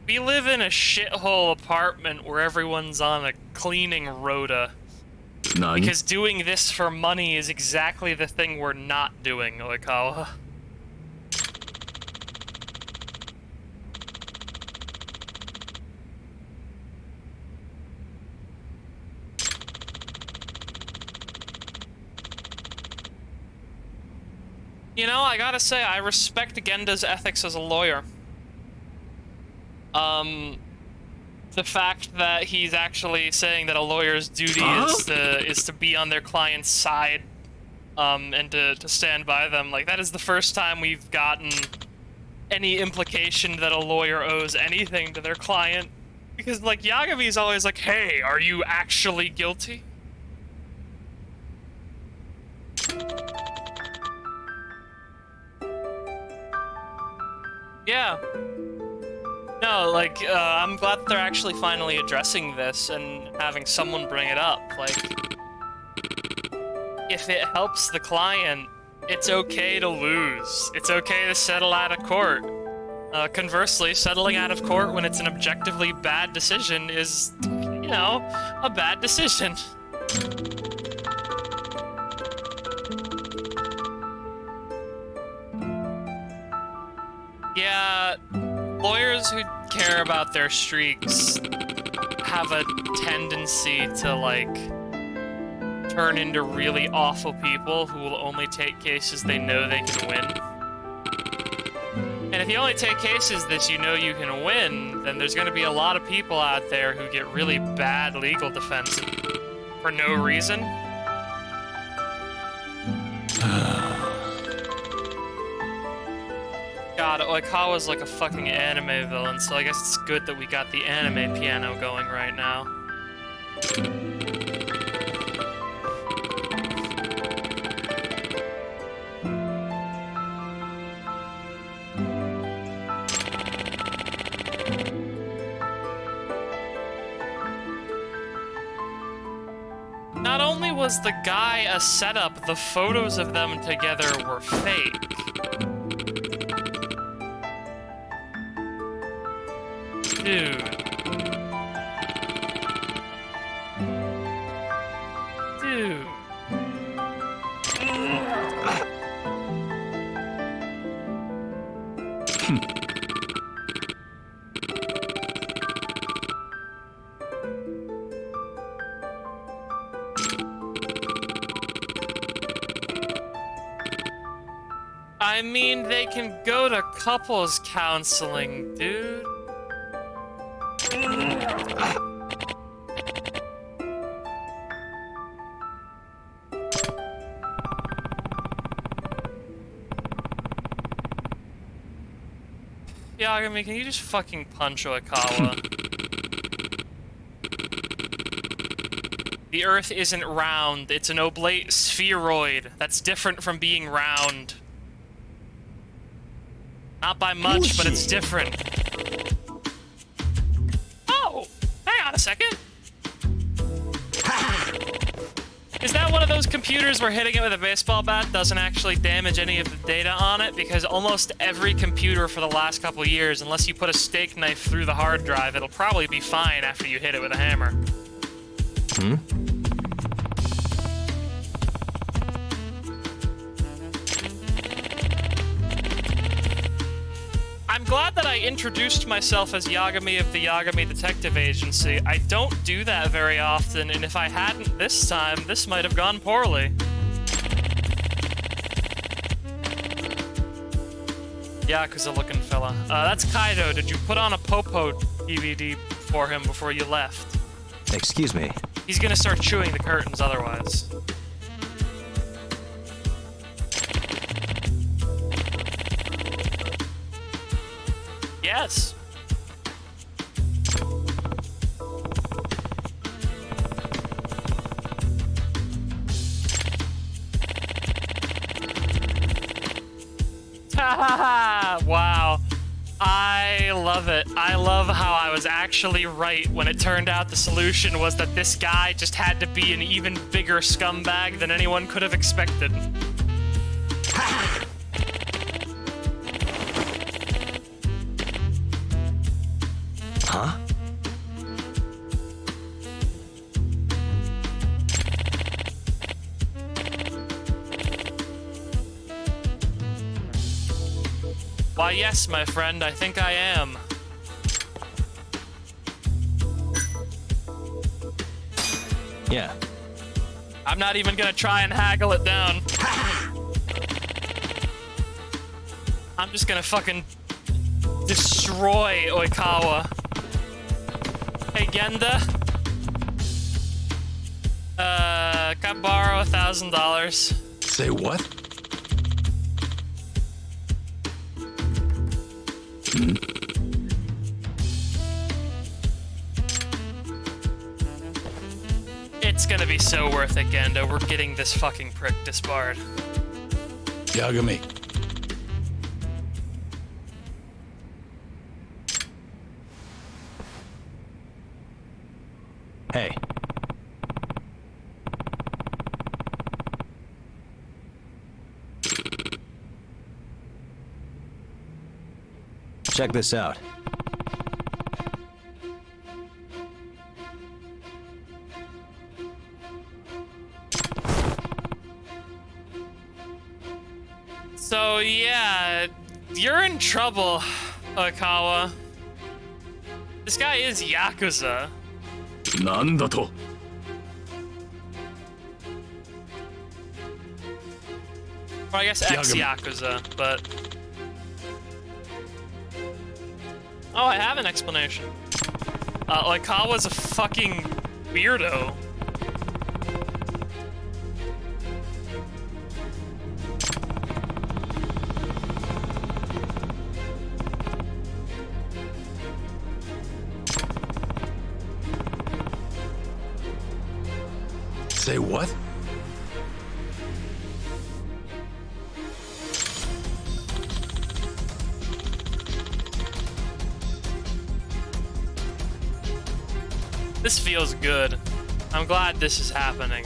We live in a shithole apartment where everyone's on a cleaning rota. None. Because doing this for money is exactly the thing we're not doing, Oikawa. You know, I gotta say, I respect Genda's ethics as a lawyer. The fact that he's actually saying that a lawyer's duty is to be on their client's side, and to stand by them. Like, that is the first time we've gotten any implication that a lawyer owes anything to their client. Because, like, Yagami's always like, hey, are you actually guilty? Yeah. No, like, I'm glad that they're actually finally addressing this and having someone bring it up. Like, if it helps the client, it's okay to lose. It's okay to settle out of court. Conversely, settling out of court when it's an objectively bad decision is, you know, a bad decision. Yeah, lawyers who care about their streaks have a tendency to, like, turn into really awful people who will only take cases they know they can win. And if you only take cases that you know you can win, then there's going to be a lot of people out there who get really bad legal defense for no reason. God, Oikawa's like a fucking anime villain, so I guess it's good that we got the anime piano going right now. Not only was the guy a setup, the photos of them together were fake. Dude. Dude. I mean, they can go to couples counseling, dude. Yagami, can you just fucking punch Oikawa? The Earth isn't round, it's an oblate spheroid. That's different from being round. Not by much, but it's different. Oh! Hang on a second. Is that one of those computers where hitting it with a baseball bat doesn't actually damage any of the data on it? Because almost every computer for the last couple years, unless you put a steak knife through the hard drive, it'll probably be fine after you hit it with a hammer. Hmm? I'm glad that I introduced myself as Yagami of the Yagami Detective Agency. I don't do that very often, and if I hadn't this time, this might have gone poorly. Yakuza-looking fella. That's Kaido. Did you put on a Popo DVD for him before you left? Excuse me. He's gonna start chewing the curtains otherwise. Yes. Wow. I love it. I love how I was actually right when it turned out the solution was that this guy just had to be an even bigger scumbag than anyone could have expected. Huh? Why, yes, my friend, I think I am. Yeah. I'm not even gonna try and haggle it down. I'm just gonna fucking destroy Oikawa. Hey, Genda. Can I borrow $1,000? Say what? It's gonna be so worth it, Genda. We're getting this fucking prick disbarred. Yagami. Hey. Check this out. So, yeah, you're in trouble, Oikawa. This guy is Yakuza. なんだと? Or I guess ex-Yakuza, but... Oh, I have an explanation. Oikawa's a fucking weirdo. Say what? This feels good. I'm glad this is happening.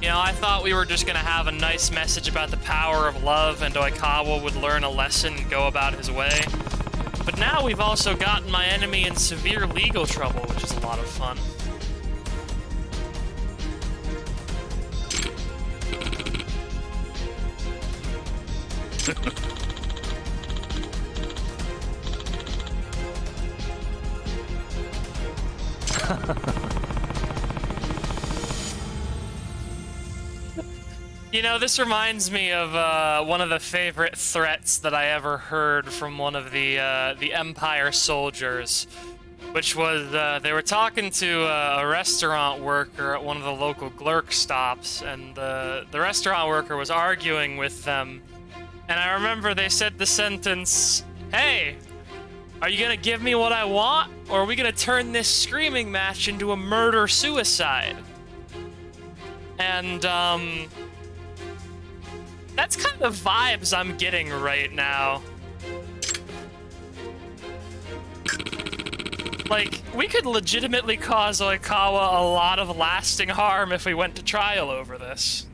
You know, I thought we were just gonna have a nice message about the power of love and Oikawa would learn a lesson and go about his way. But now we've also gotten my enemy in severe legal trouble, which is a lot of fun. You know, this reminds me of one of the favorite threats that I ever heard from one of the Empire soldiers, which was they were talking to a restaurant worker at one of the local Glurk stops, and the restaurant worker was arguing with them, and I remember they said the sentence, "Hey, are you gonna give me what I want, or are we gonna turn this screaming match into a murder-suicide?" And, that's kind of the vibes I'm getting right now. Like, we could legitimately cause Oikawa a lot of lasting harm if we went to trial over this.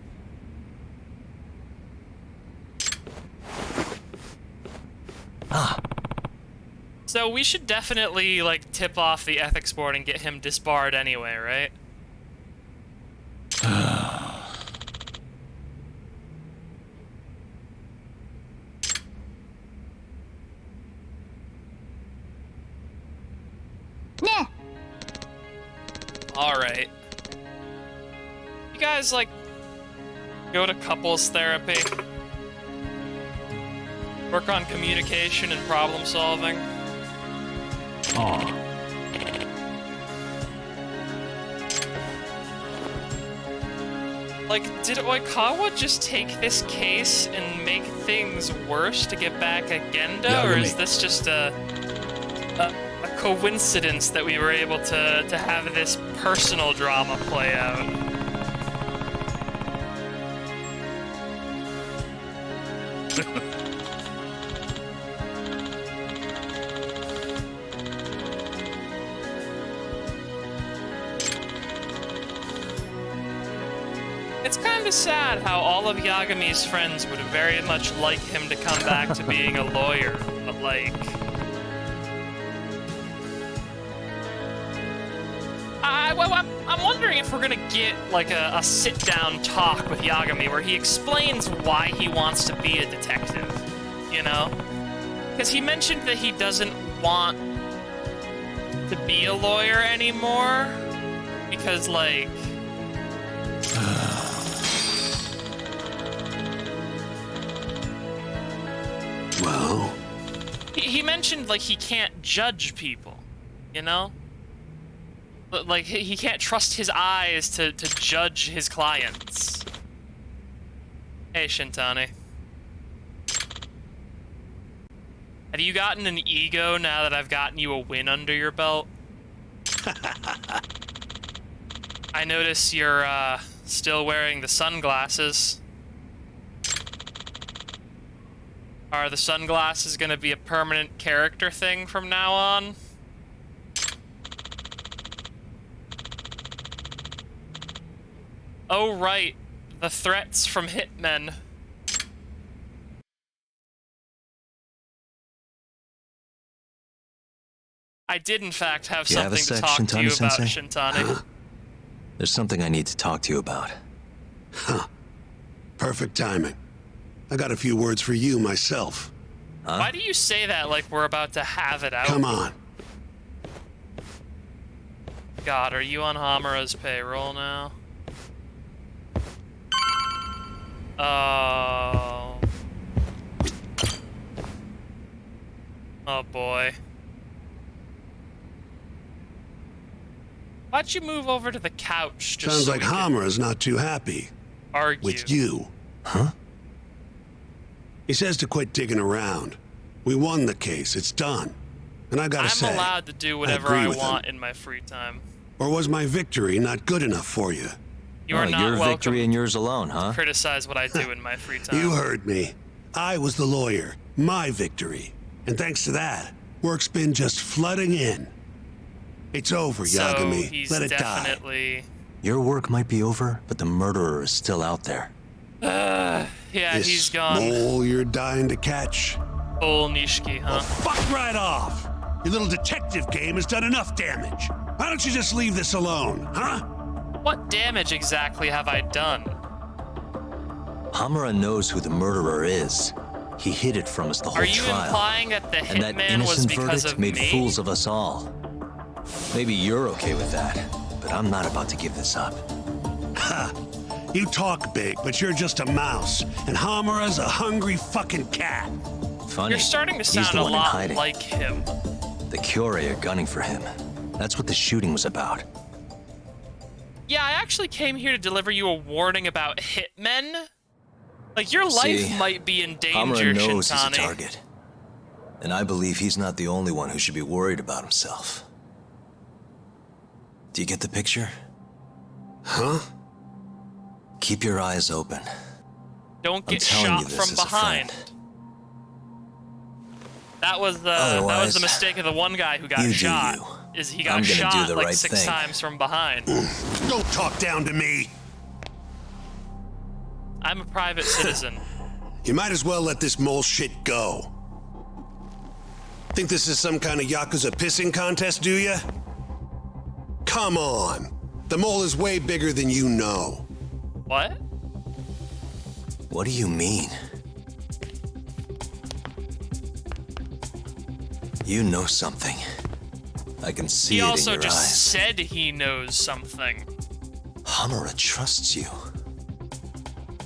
So we should definitely, like, tip off the ethics board and get him disbarred anyway, right? Alright. You guys, like, go to couples therapy? Work on communication and problem solving? Aw. Like, did Oikawa just take this case and make things worse to get back at Genda, or is this just a coincidence that we were able to have this personal drama play out? It's kind of sad how all of Yagami's friends would very much like him to come back to being a lawyer, but like... I'm wondering if we're gonna get, like, a sit-down talk with Yagami where he explains why he wants to be a detective, you know? Because he mentioned that he doesn't want to be a lawyer anymore, because, like... Well? He mentioned, like, he can't judge people, you know? Like, he can't trust his eyes to judge his clients. Hey, Shintani. Have you gotten an ego now that I've gotten you a win under your belt? I notice you're, still wearing the sunglasses. Are the sunglasses gonna be a permanent character thing from now on? Oh, right. The threats from hitmen. I did, in fact, have You have a something to sec, talk to you about, Shintani-sensei? Shintani. There's something I need to talk to you about. Huh. Perfect timing. I got a few words for you myself. Huh? Why do you say that like we're about to have it out? Come on. God, are you on Hamura's payroll now? Oh. Oh boy. Why'd you move over to the couch? Just Sounds so like we could Hamura's not too happy argue. with you. Huh? He says to quit digging around. We won the case. It's done. And I gotta say, I'm allowed to do whatever agree I with want him. in my free time. Or was my victory not good enough for you? You are not your welcome victory and yours alone, huh? to criticize what I do in my free time. You heard me. I was the lawyer. My victory. And thanks to that, work's been just flooding in. It's over, So Yagami. he's Let it die. definitely... Your work might be over, but the murderer is still out there. Yeah, This he's gone. mole you're dying to catch. Full Nishiki, huh? Fuck right off! Your little detective game has done enough damage. Why don't you just leave this alone, huh? What damage exactly have I done? Hamura knows who the murderer is. He hid it from us the whole Are you trial. implying that the And that hitman was innocent because verdict of made me? fools of us all. Maybe you're okay with that, but I'm not about to give this up. Ha! You talk big, but you're just a mouse, and Hamura's a hungry fucking cat. Funny. You're starting to He's sound the a one in lot hiding. like him. The Curie are gunning for him. That's what the shooting was about. Yeah, I actually came here to deliver you a warning about hitmen. Like, your life See, might be in danger, Hamura knows he's a Shintani. target. And I believe he's not the only one who should be worried about himself. Do you get the picture? Huh? Keep your eyes open. Don't I'm get telling you shot this from as a behind. friend. That was the Otherwise, the mistake of the one guy who got you do shot. you. Is he I'm got gonna do shot the like right 6 thing. times from behind. Don't talk down to me. I'm a private citizen. You might as well let this mole shit go. Think this is some kind of Yakuza pissing contest, do ya? Come on. The mole is way bigger than you know. What? What do you mean? You know something. I can see He it in also your just eyes. said he knows something. Hamura trusts you.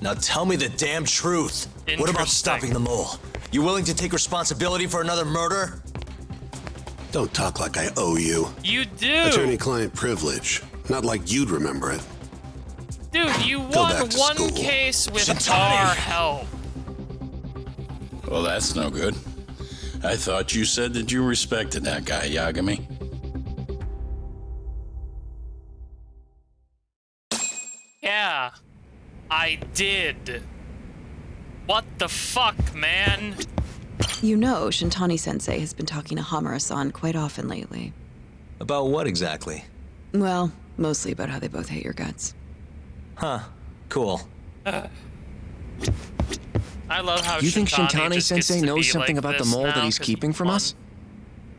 Now tell me the damn truth. What about Interesting. stopping the mole? You willing to take responsibility for another murder? Don't talk like I owe you. You do. Attorney-client privilege. Not like you'd remember it. Dude, you Go won back to one school. case with Shintani. our help. Well, that's no good. I thought you said that you respected that guy, Yagami. Yeah, I did. What the fuck, man? You know, Shintani-sensei has been talking to Hamura-san quite often lately. About what exactly? Well, mostly about how they both hate your guts. Huh. Cool. I I love how You think Shintani Shintani just gets Sensei to knows be something like about the this mole that now he's 'cause keeping from fun. us?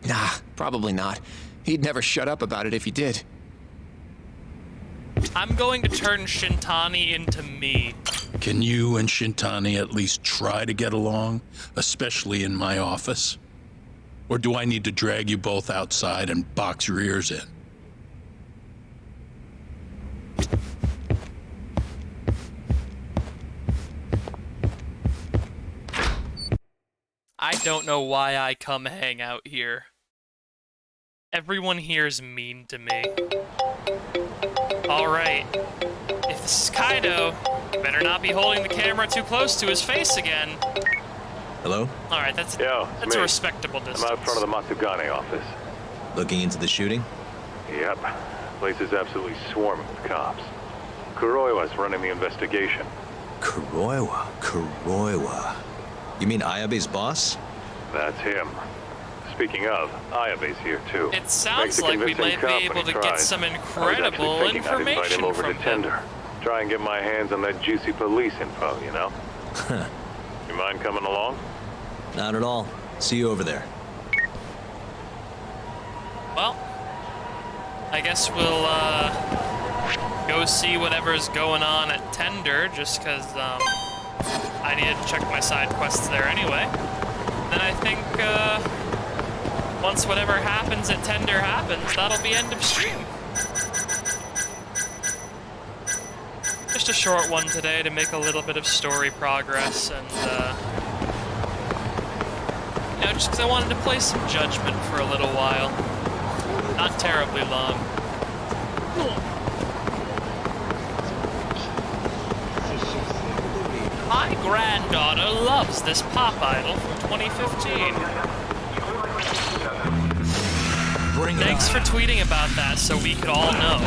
Nah, probably not. He'd never shut up about it if he did. I'm going to turn Shintani into me. Can you and Shintani at least try to get along, especially in my office? Or do I need to drag you both outside and box your ears in? I don't know why I come hang out here. Everyone here is mean to me. Alright. If this is Kaido, you better not be holding the camera too close to his face again. Hello? Alright, that's Yo, a me. respectable distance. I'm out front of the Matsugane office. Looking into the shooting? Yep. Place is absolutely swarming with cops. Kuroiwa's running the investigation. Kuroiwa. You mean Ayabe's boss? That's him. Speaking of, Ayabe's here too. It sounds Makes a like we convincing might be cop when able he to get tries. some I was incredible actually thinking I'd invite information him over from to him. Tender. Try and get my hands on that juicy police info, you know? You mind coming along? Not at all. See you over there. Well, I guess we'll go see whatever's going on at Tender, just because I needed to check my side quests there anyway. Then I think once whatever happens at Tender happens, that'll be end of stream. Just a short one today to make a little bit of story progress and you know, just because I wanted to play some Judgment for a little while. Not terribly long. My granddaughter loves this pop idol from 2015. Thanks for tweeting about that so we could all know.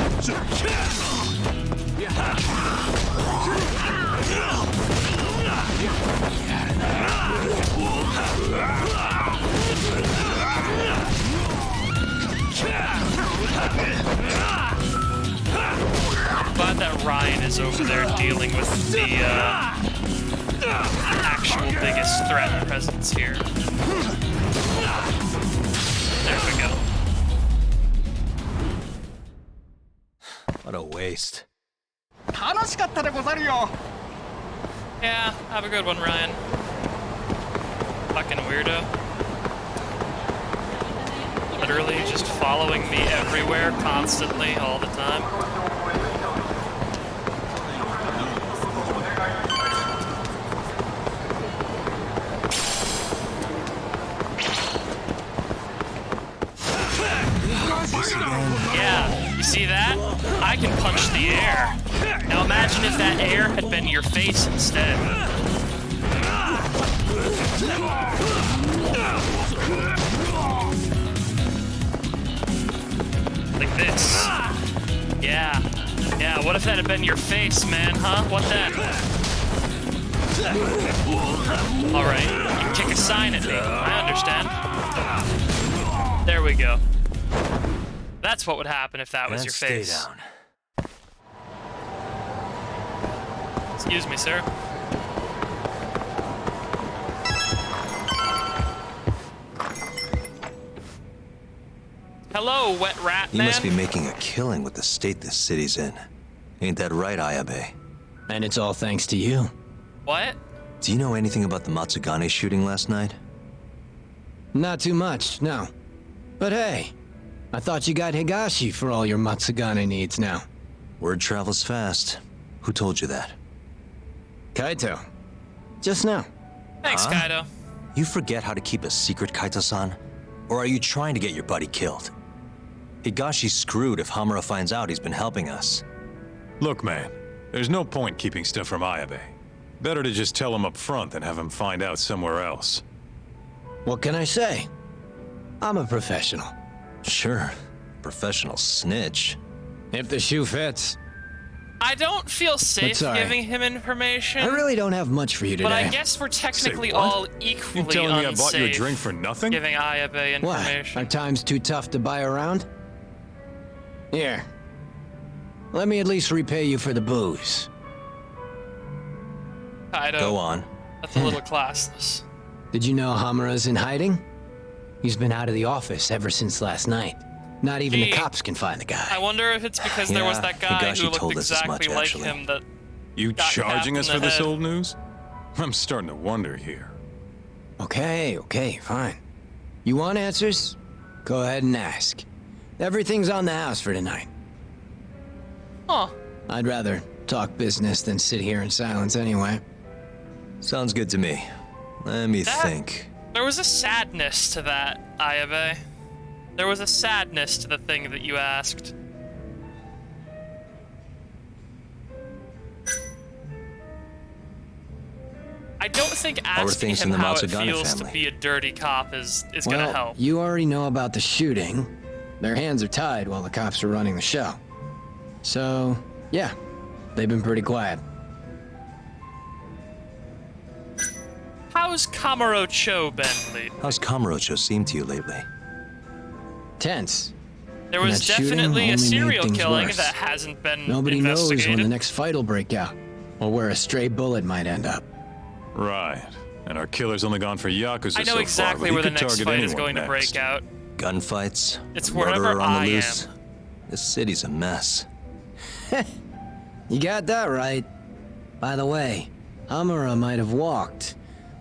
Glad that Ryan is over there dealing with the actual biggest threat presence here. There we go. What a waste. 楽しかったでござるよ。 Yeah, have a good one, Ryan. Fucking weirdo. Literally just following me everywhere, constantly, all the time. Yeah, you see that? I can punch the air. Now imagine if that air had been your face instead. Like this. Yeah. Yeah, what if that had been your face, man, huh? What then? Alright, you kick a sign at me. I understand. There we go. That's what would happen if that was your Stay face. down. Excuse me, sir. Hello, wet rat You man. must be making a killing with the state this city's in. Ain't that right, Ayabe? And it's all thanks to you. What? Do you know anything about the Matsugane shooting last night? Not too much, no. But hey, I thought you got Higashi for all your Matsugane needs now. Word travels fast. Who told you that? Kaito. Just now. Thanks, Huh? Kaido. You forget how to keep a secret, Kaito-san? Or are you trying to get your buddy killed? Higashi's screwed if Hamura finds out he's been helping us. Look, man, there's no point keeping stuff from Ayabe. Better to just tell him up front than have him find out somewhere else. What can I say? I'm a professional. Sure. Professional snitch. If the shoe fits. I don't feel safe sorry. giving him information. I really don't have much for you today. But I guess we're technically Say what? all equally You telling me I unsafe bought you a drink for nothing? giving Ayabe What? information. Are times too tough to buy around? Here. Let me at least repay you for the booze. Kaido. Go on. That's a little classless. Did you know Hamura's in hiding? He's been out of the office ever since last night. Not even the cops can find the guy. I wonder if it's because there was that guy Higashi who told looked us as much, exactly like actually. him that You got charging capped us in for the this head. old news? I'm starting to wonder here. Okay, fine. You want answers? Go ahead and ask. Everything's on the house for tonight. Huh. I'd rather talk business than sit here in silence anyway. Sounds good to me. Let me think. There was a sadness to that, Ayabe. There was a sadness to the thing that you asked. I don't think asking things him in the how it Matsugane feels family? to be a dirty cop is Well, gonna help. you already know about the shooting. Their hands are tied while the cops are running the show. So, yeah, they've been pretty quiet. How's Kamurocho been lately? How's Kamurocho seemed to you lately? Tense. There And was that shooting definitely only a made serial things killing worse. that hasn't been Nobody knows investigated. when the next fight will break out, or where a stray bullet might end up. Right. And our killer's only gone for Yakuza I know so exactly far, but where he the could next target fight is anyone going to next. break out. Gunfights? It's a wherever murderer on I the loose? am. This city's a mess. You got that right. By the way, Hamura might have walked,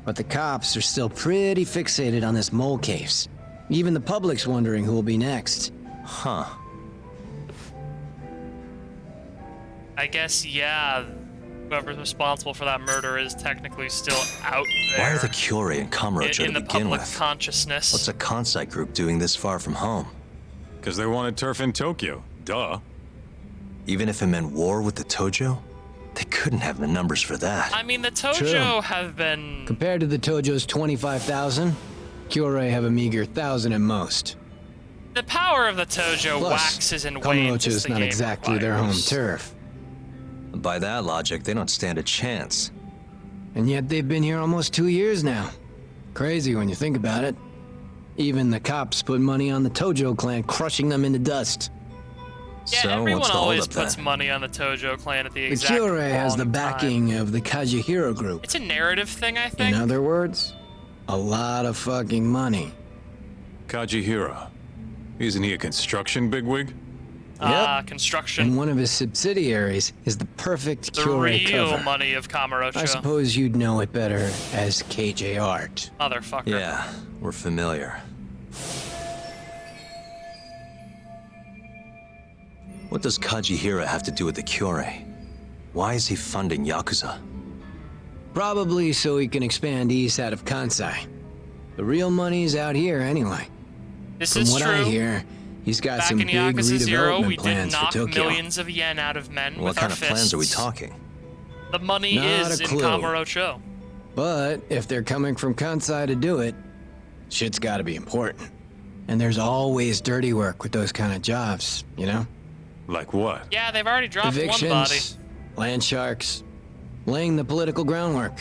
but the cops are still pretty fixated on this mole case. Even the public's wondering who will be next. Huh. I guess, yeah, whoever's responsible for that murder is technically still out there. Why are the Kyorei and Kamurocho in to the begin public with? consciousness? What's a Kansai group doing this far from home? Because they wanted turf in Tokyo. Duh. Even if it meant war with the Tojo? They couldn't have the numbers for that. I mean, the Tojo True. have been... Compared to the Tojo's 25,000, Kyorei have a meager 1,000 at most. The power of the Tojo Plus, waxes and wanes as Kamurocho's the not game exactly their home requires. turf. By that logic, they don't stand a chance. And yet they've been here almost 2 years now. Crazy when you think about it. Even the cops put money on the Tojo clan crushing them into dust. Yeah, So, everyone what's the always holdup puts then? money on the Tojo clan at the The exact Kyorei has the wrong backing time. of the Kajihiro group. It's a narrative thing, I In think. other words, a lot of fucking money. Kajihira. Isn't he a construction bigwig? Construction. And one of his subsidiaries is the perfect The Kyorei real cover. money of Kamurocho. I suppose you'd know it better as KJ Art. Motherfucker. Yeah, we're familiar. What does Kajihira have to do with the Kyorei? Why is he funding Yakuza? Probably so he can expand east out of Kansai. The real money's out here anyway. This From is what true. I hear, he's got Back some in big Yakuza 0, we redevelopment did plans for knock Tokyo. millions of yen out of men What with kind our of plans are we fists. talking? The money Not is a in clue. Kamurocho. But if they're coming from Kansai to do it, shit's gotta be important. And there's always dirty work with those kind of jobs, you know? Like what? Yeah, they've already dropped one body. Evictions, land sharks, laying the political groundwork.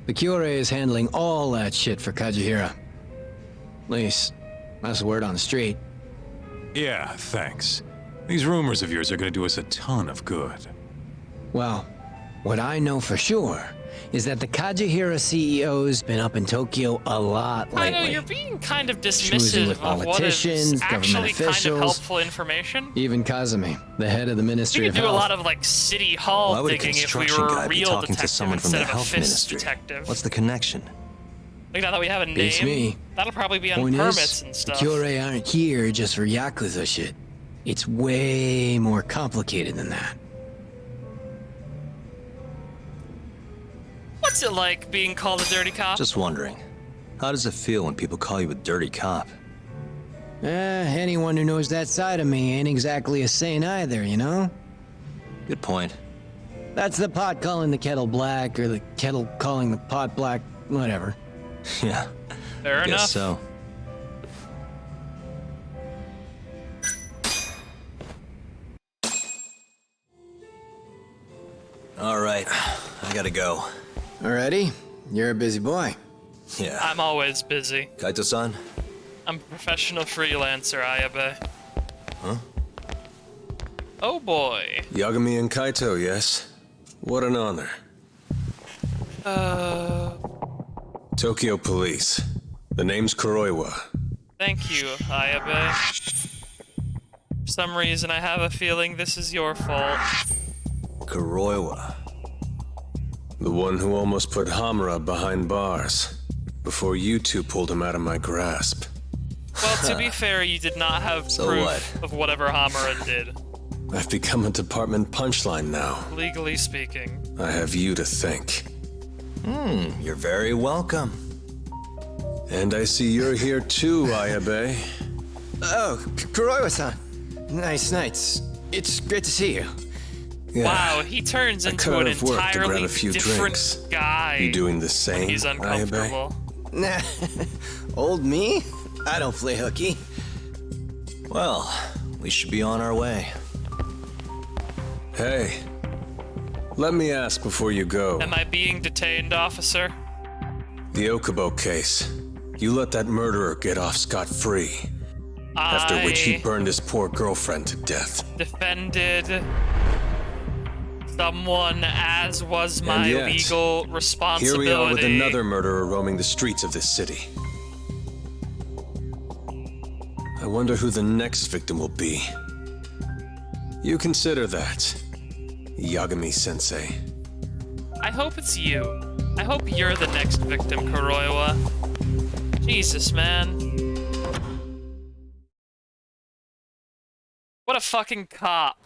The Kyorei is handling all that shit for Kajihira. At least, that's the word on the street. Yeah, thanks. These rumors of yours are gonna do us a ton of good. Well, what I know for sure is that the Kajihira CEO's been up in Tokyo a lot I lately. know, you're being kind of Schmoozing dismissive with of what is politicians, government actually kind of officials. helpful information. Even Kazumi, the head of the We Ministry could of do a Health. lot of like city hall Why would a digging if we construction were a guy be real talking to detective someone from the instead of a health fist ministry? detective. What's the connection? Like now that we have a Beats name, me. that'll probably be on Point permits is, and the stuff. Kyorei aren't here just for Yakuza shit. It's way more complicated than that. What's it like being called a dirty cop? Just wondering. How does it feel when people call you a dirty cop? Anyone who knows that side of me ain't exactly a saint either, you know? Good point. That's the pot calling the kettle black, or the kettle calling the pot black, whatever. Yeah. Fair enough. Guess so. All right, I gotta go. Alrighty, you're a busy boy. Yeah. I'm always busy. Kaito-san? I'm a professional freelancer, Ayabe. Huh? Oh boy. Yagami and Kaito, yes? What an honor. Tokyo Police. The name's Kuroiwa. Thank you, Ayabe. For some reason, I have a feeling this is your fault. Kuroiwa. The one who almost put Hamura behind bars. Before you two pulled him out of my grasp. Well, to be fair, you did not have proof of whatever Hamura did. I've become a department punchline now. Legally speaking. I have you to thank. You're very welcome. And I see you're here too, Ayabe. Oh, Kuroiwa-san. Nice. It's great to see you. Yeah. Wow, he turns into an entirely different guy. You doing the same, He's uncomfortable. Nah, old me? I don't play hooky. Well, we should be on our way. Hey, let me ask before you go. Am I being detained, officer? The Okubo case. You let that murderer get off scot-free. After which he burned his poor girlfriend to death. Defended someone, as was my And yet, legal responsibility. Here we are with another murderer roaming the streets of this city. I wonder who the next victim will be. You consider that, Yagami-sensei. I hope it's you. I hope you're the next victim, Kuroiwa. Jesus, man. What a fucking cop.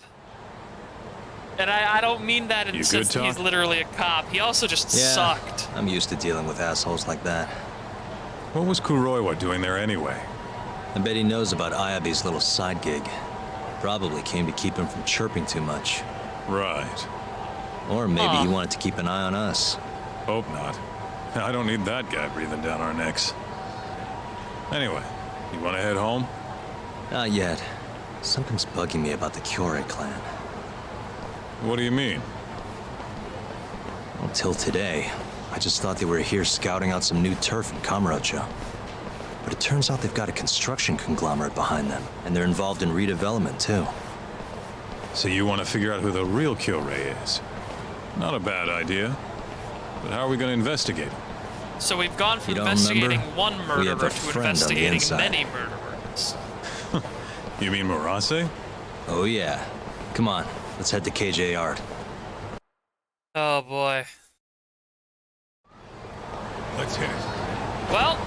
And I don't mean that in the sense that he's literally a cop. He also just sucked. I'm used to dealing with assholes like that. What was Kuroiwa doing there anyway? I bet he knows about Ayabe's little side gig. Probably came to keep him from chirping too much. Right. Or maybe he wanted to keep an eye on us. Hope not. I don't need that guy breathing down our necks. Anyway, you want to head home? Not yet. Something's bugging me about the Kyorei clan. What do you mean? Until today, I just thought they were here scouting out some new turf in Kamurocho. But it turns out they've got a construction conglomerate behind them, and they're involved in redevelopment too. So you want to figure out who the real Kyorei is? Not a bad idea. But how are we going to investigate him? So we've gone from investigating one murderer to investigating many murderers. You mean Murase? Oh yeah. Come on, let's head to KJ Art. Oh boy. Let's hit it. Well,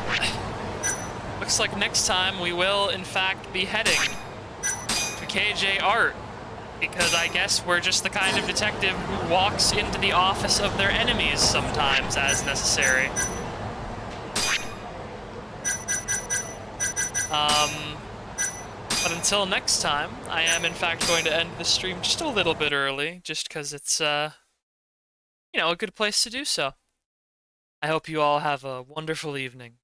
looks like next time we will, in fact, be heading to KJ Art. Because I guess we're just the kind of detective who walks into the office of their enemies sometimes as necessary. But until next time, I am in fact going to end the stream just a little bit early, just because it's, you know, a good place to do so. I hope you all have a wonderful evening.